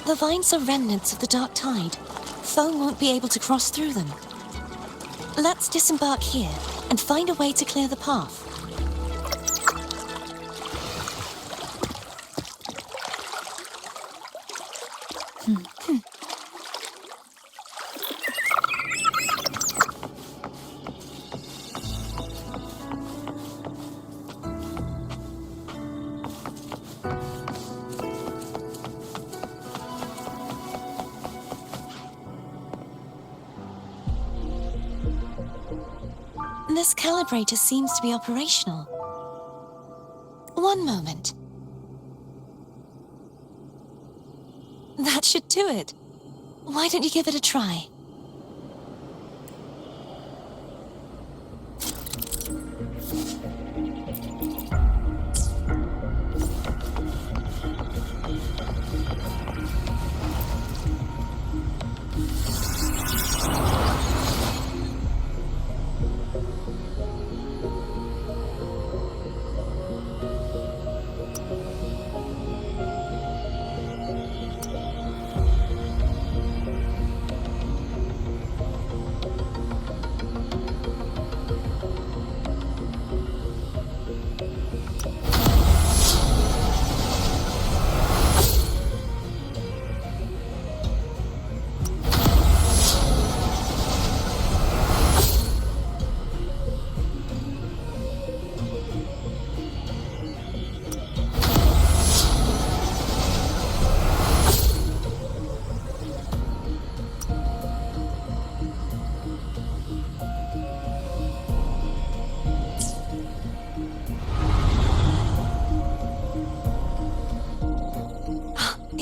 The vines are remnants of the Dark Tide. Foe won't be able to cross through them. Let's disembark here and find a way to clear the path. This calibrator seems to be operational. One moment. That should do it. Why don't you give it a try?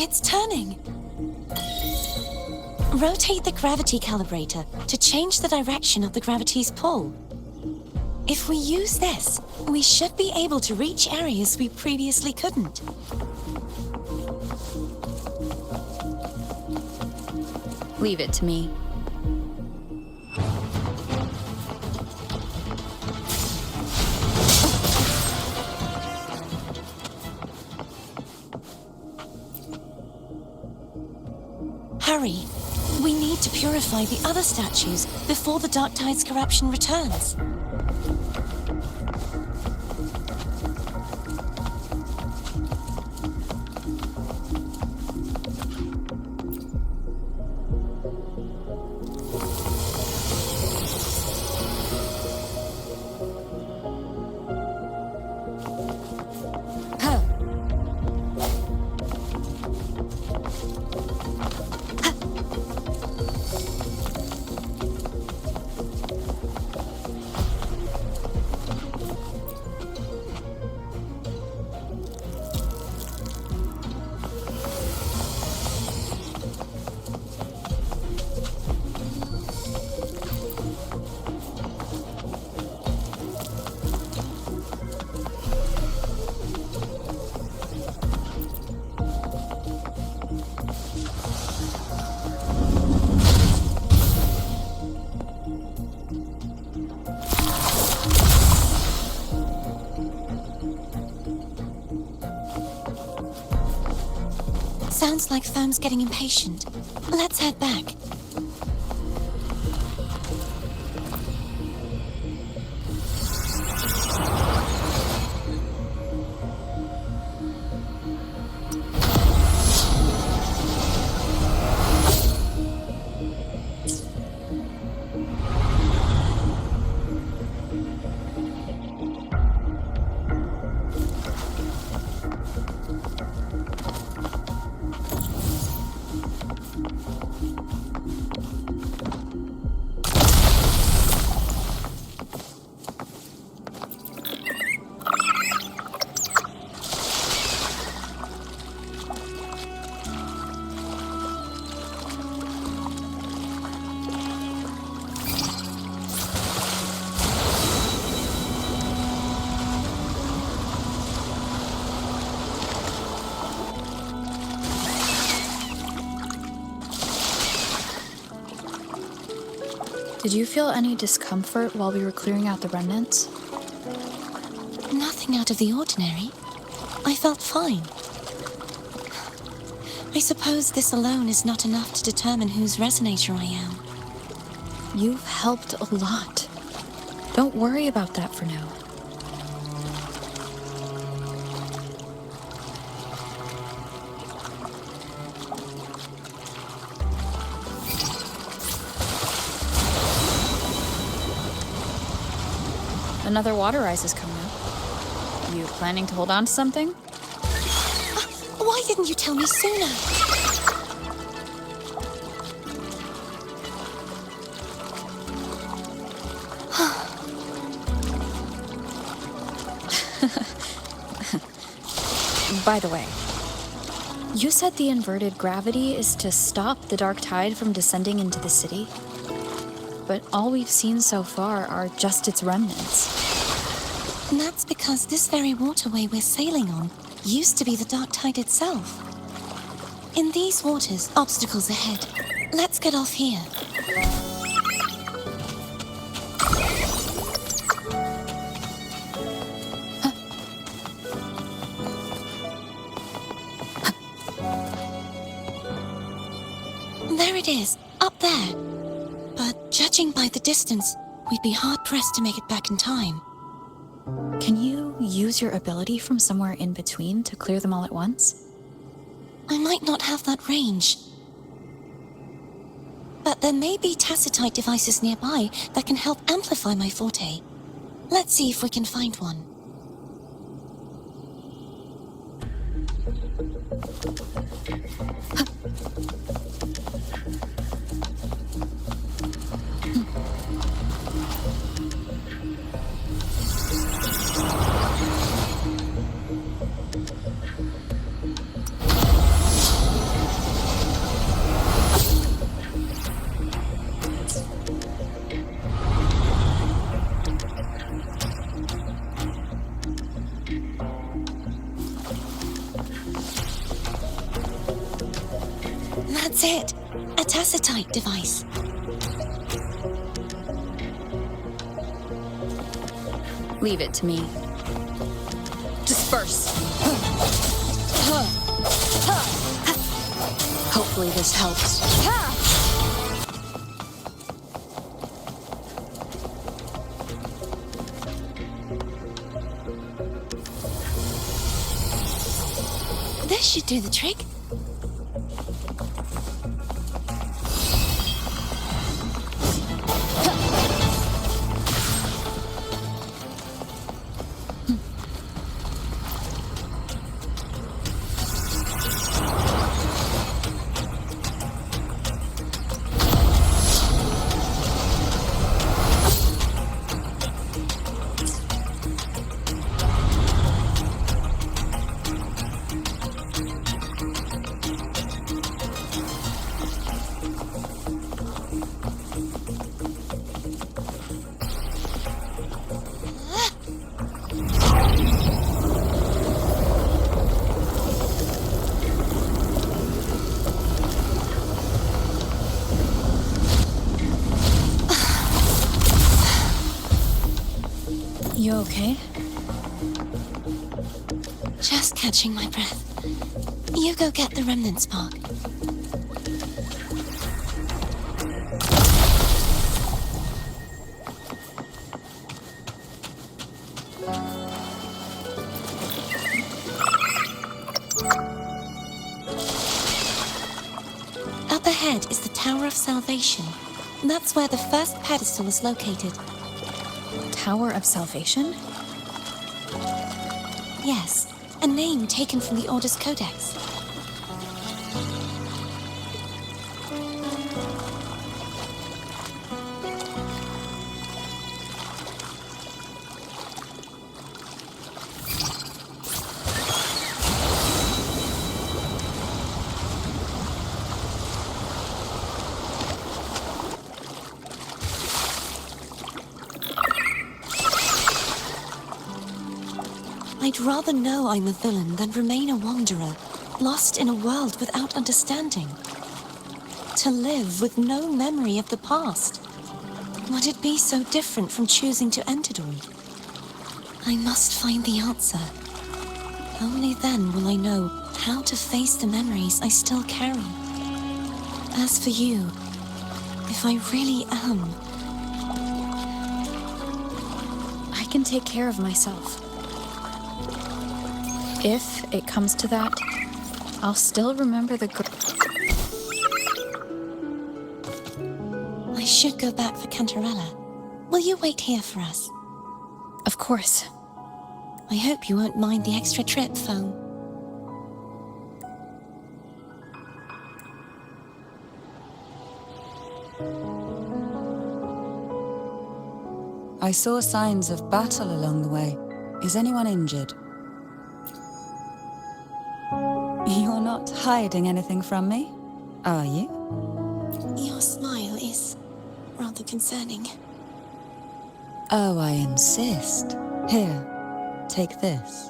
It's turning. Rotate the gravity calibrator to change the direction of the gravity's pull. If we use this, we should be able to reach areas we previously couldn't. Leave it to me. Hurry. We need to purify the other statues before the Dark Tide's corruption returns. Sounds like Firm's getting impatient. Let's head back. Did you feel any discomfort while we were clearing out the remnants? Nothing out of the ordinary. I felt fine. I suppose this alone is not enough to determine whose resonator I am. You've helped a lot. Don't worry about that for now. Another water rise is coming up. You planning to hold on to something? Why didn't you tell me sooner? By the way, you said the inverted gravity is to stop the dark tide from descending into the city? But all we've seen so far are just its remnants. And that's because this very waterway we're sailing on used to be the dark tide itself. In these waters, obstacles ahead. Let's get off here. There it is, up there. But judging by the distance, we'd be hard-pressed to make it back in time. Can you use your ability from somewhere in between to clear them all at once? I might not have that range. But there may be tacitite devices nearby that can help amplify my forte. Let's see if we can find one. That's it. A tacitite device. Leave it to me. Disperse. Hopefully this helps. This should do the trick. You okay? Just catching my breath. You go get the remnant spark. Up ahead is the Tower of Salvation. That's where the first pedestal is located. Tower of Salvation? Yes, a name taken from the Order's Codex. I'd rather know I'm a villain than remain a wanderer, lost in a world without understanding. To live with no memory of the past. Would it be so different from choosing to enter it all? I must find the answer. Only then will I know how to face the memories I still carry. As for you, if I really am... I can take care of myself. If it comes to that, I'll still remember the I should go back for Cantarella. Will you wait here for us? Of course. I hope you won't mind the extra trip, Foam. I saw signs of battle along the way. Is anyone injured? You're not hiding anything from me, are you? Your smile is rather concerning. Oh, I insist. Here, take this.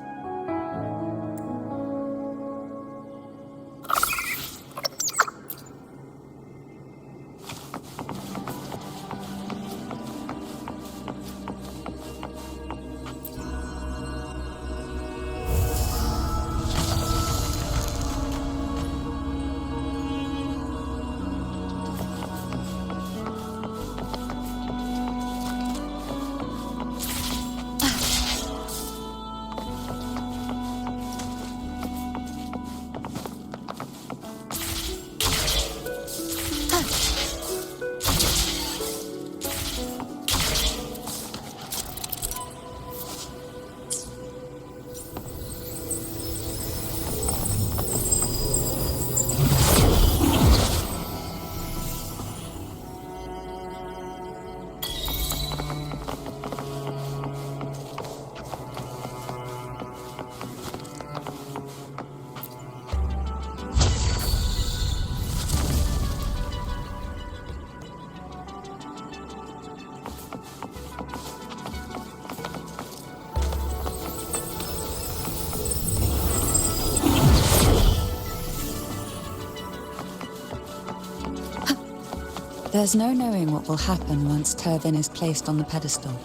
There's no knowing what will happen once Turvin is placed on the pedestal.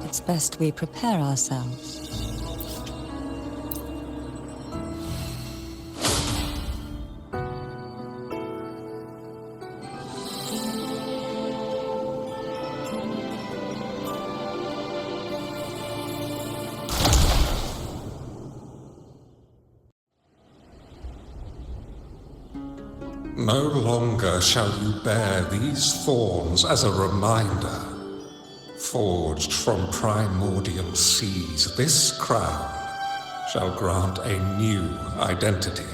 It's best we prepare ourselves. No longer shall you bear these thorns as a reminder. Forged from primordial seas, this crown shall grant a new identity.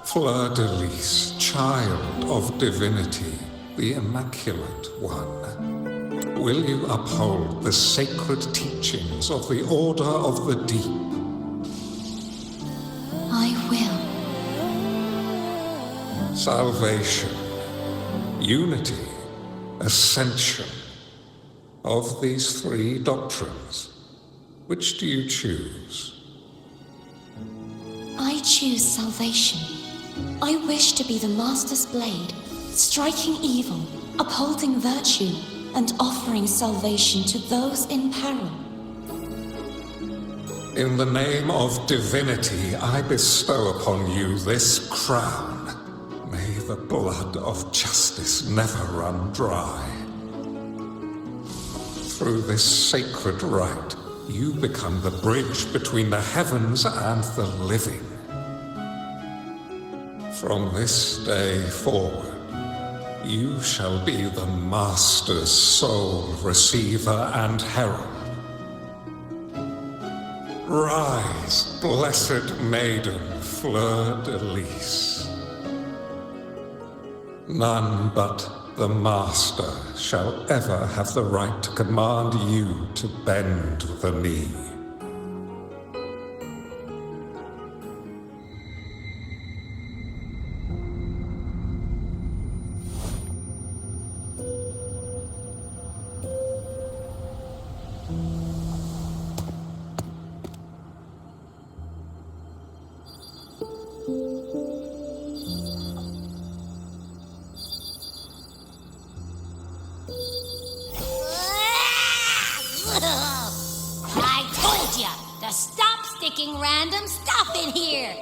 Fleur-de-Lis, child of divinity, the Immaculate One, will you uphold the sacred teachings of the Order of the Deep? Salvation, unity, ascension. Of these three doctrines, which do you choose? I choose salvation. I wish to be the Master's blade, striking evil, upholding virtue, and offering salvation to those in peril. In the name of divinity, I bestow upon you this crown. May the blood of justice never run dry. Through this sacred rite, you become the bridge between the heavens and the living. From this day forward, you shall be the Master's sole receiver and herald. Rise, blessed maiden, fleur-de-lis. None but the Master shall ever have the right to command you to bend the knee. I told ya to stop sticking random stuff in here!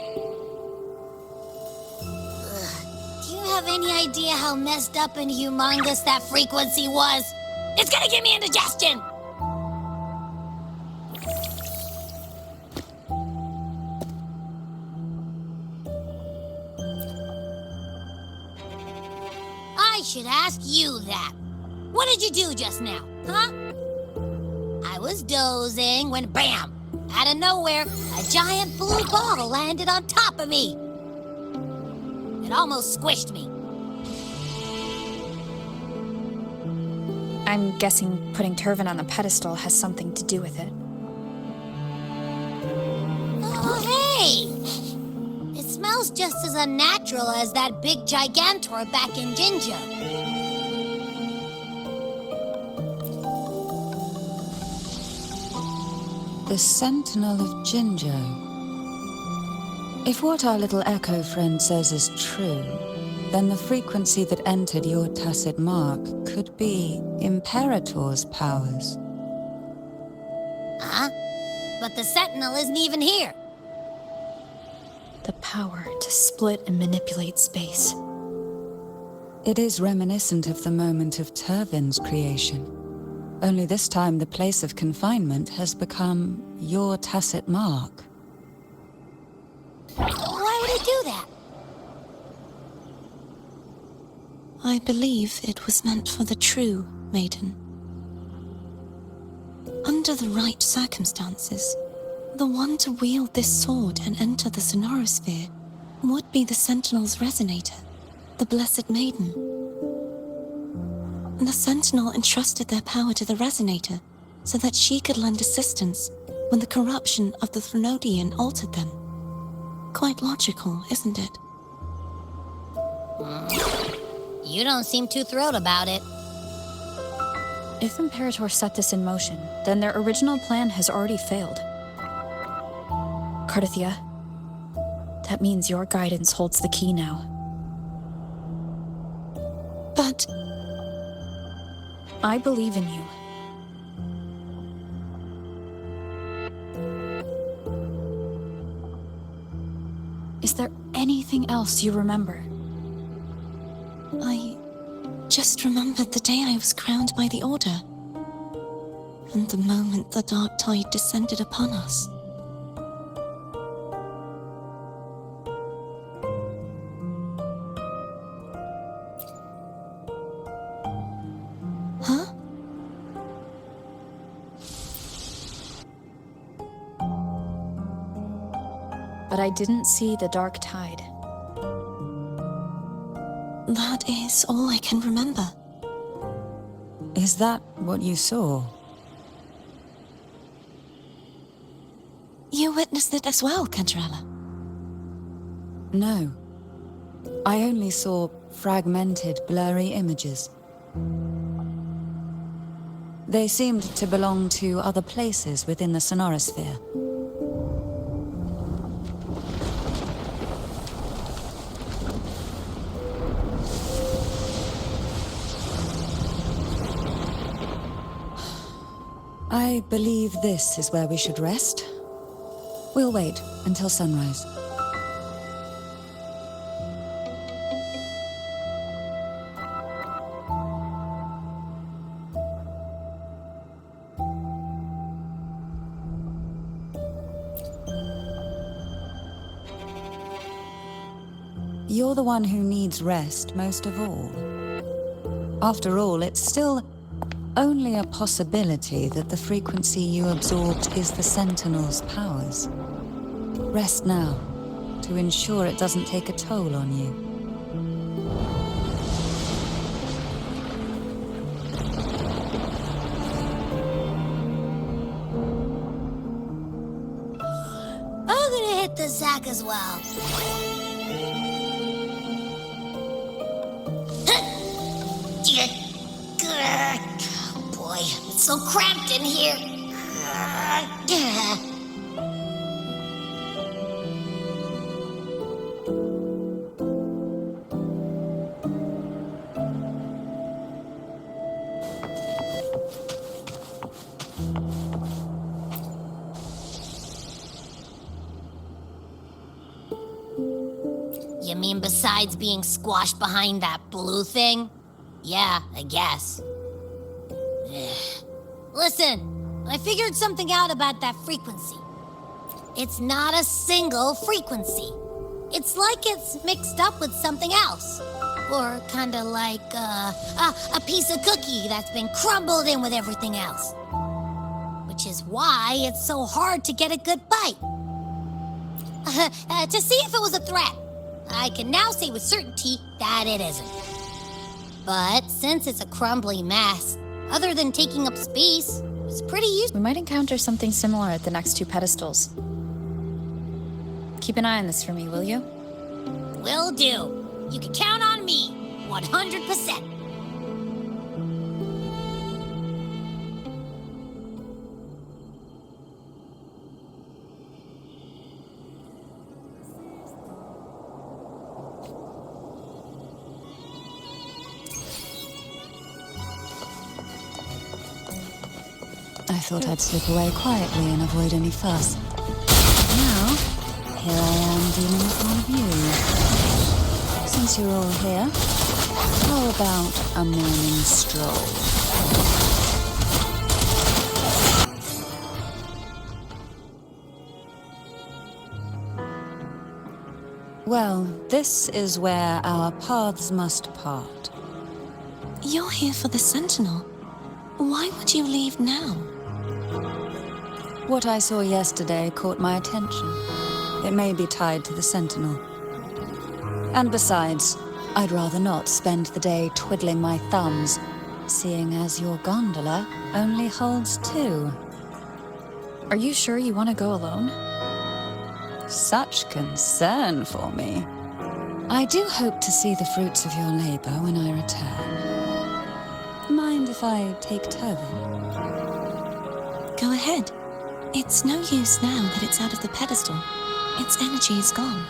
Do you have any idea how messed up and humongous that frequency was? It's gonna give me indigestion! I should ask you that. What did you do just now, huh? I was dozing when bam! Out of nowhere, a giant blue ball landed on top of me. It almost squished me. I'm guessing putting Turvin on the pedestal has something to do with it. Oh, hey! It smells just as unnatural as that big gigantor back in Jinja. The Sentinel of Jinjo. If what our little echo friend says is true, then the frequency that entered your tacit mark could be Imperator's powers. Huh? But the Sentinel isn't even here. The power to split and manipulate space. It is reminiscent of the moment of Turvin's creation. Only this time the place of confinement has become your tacit mark. Why would it do that? I believe it was meant for the true maiden. Under the right circumstances, the one to wield this sword and enter the sonorosphere would be the Sentinel's resonator, the Blessed Maiden. The Sentinel entrusted their power to the resonator so that she could lend assistance when the corruption of the Threnodian altered them. Quite logical, isn't it? You don't seem too thrilled about it. If Imperator set this in motion, then their original plan has already failed. Cardathia, that means your guidance holds the key now. But I believe in you. Is there anything else you remember? I just remembered the day I was crowned by the Order, and the moment the dark tide descended upon us. Huh? But I didn't see the dark tide. That is all I can remember. Is that what you saw? You witnessed it as well, Cantarella. No. I only saw fragmented, blurry images. They seemed to belong to other places within the sonorosphere. I believe this is where we should rest. We'll wait until sunrise. You're the one who needs rest most of all. After all, it's still only a possibility that the frequency you absorbed is the Sentinel's powers. Rest now, to ensure it doesn't take a toll on you. I'm gonna hit the sack as well. Boy, it's so cramped in here. You mean besides being squashed behind that blue thing? Yeah, I guess. Listen, I figured something out about that frequency. It's not a single frequency. It's like it's mixed up with something else. Or kinda like a piece of cookie that's been crumbled in with everything else. Which is why it's so hard to get a good bite. To see if it was a threat, I can now say with certainty that it isn't. But since it's a crumbly mess, other than taking up space, it's pretty useful. We might encounter something similar at the next two pedestals. Keep an eye on this for me, will you? Will do. You can count on me, 100%. I thought I'd slip away quietly and avoid any fuss. Now, here I am dealing with all of you. Since you're all here, how about a morning stroll? Well, this is where our paths must part. You're here for the Sentinel. Why would you leave now? What I saw yesterday caught my attention. It may be tied to the Sentinel. And besides, I'd rather not spend the day twiddling my thumbs, seeing as your gondola only holds two. Are you sure you want to go alone? Such concern for me. I do hope to see the fruits of your labor when I return. Mind if I take Turvin? Go ahead. It's no use now that it's out of the pedestal. Its energy is gone.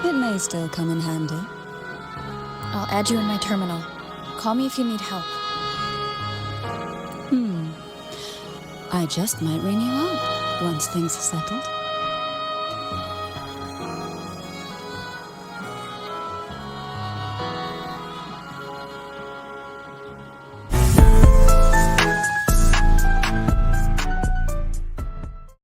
It may still come in handy. I'll add you in my terminal. Call me if you need help. I just might ring you up once things are settled.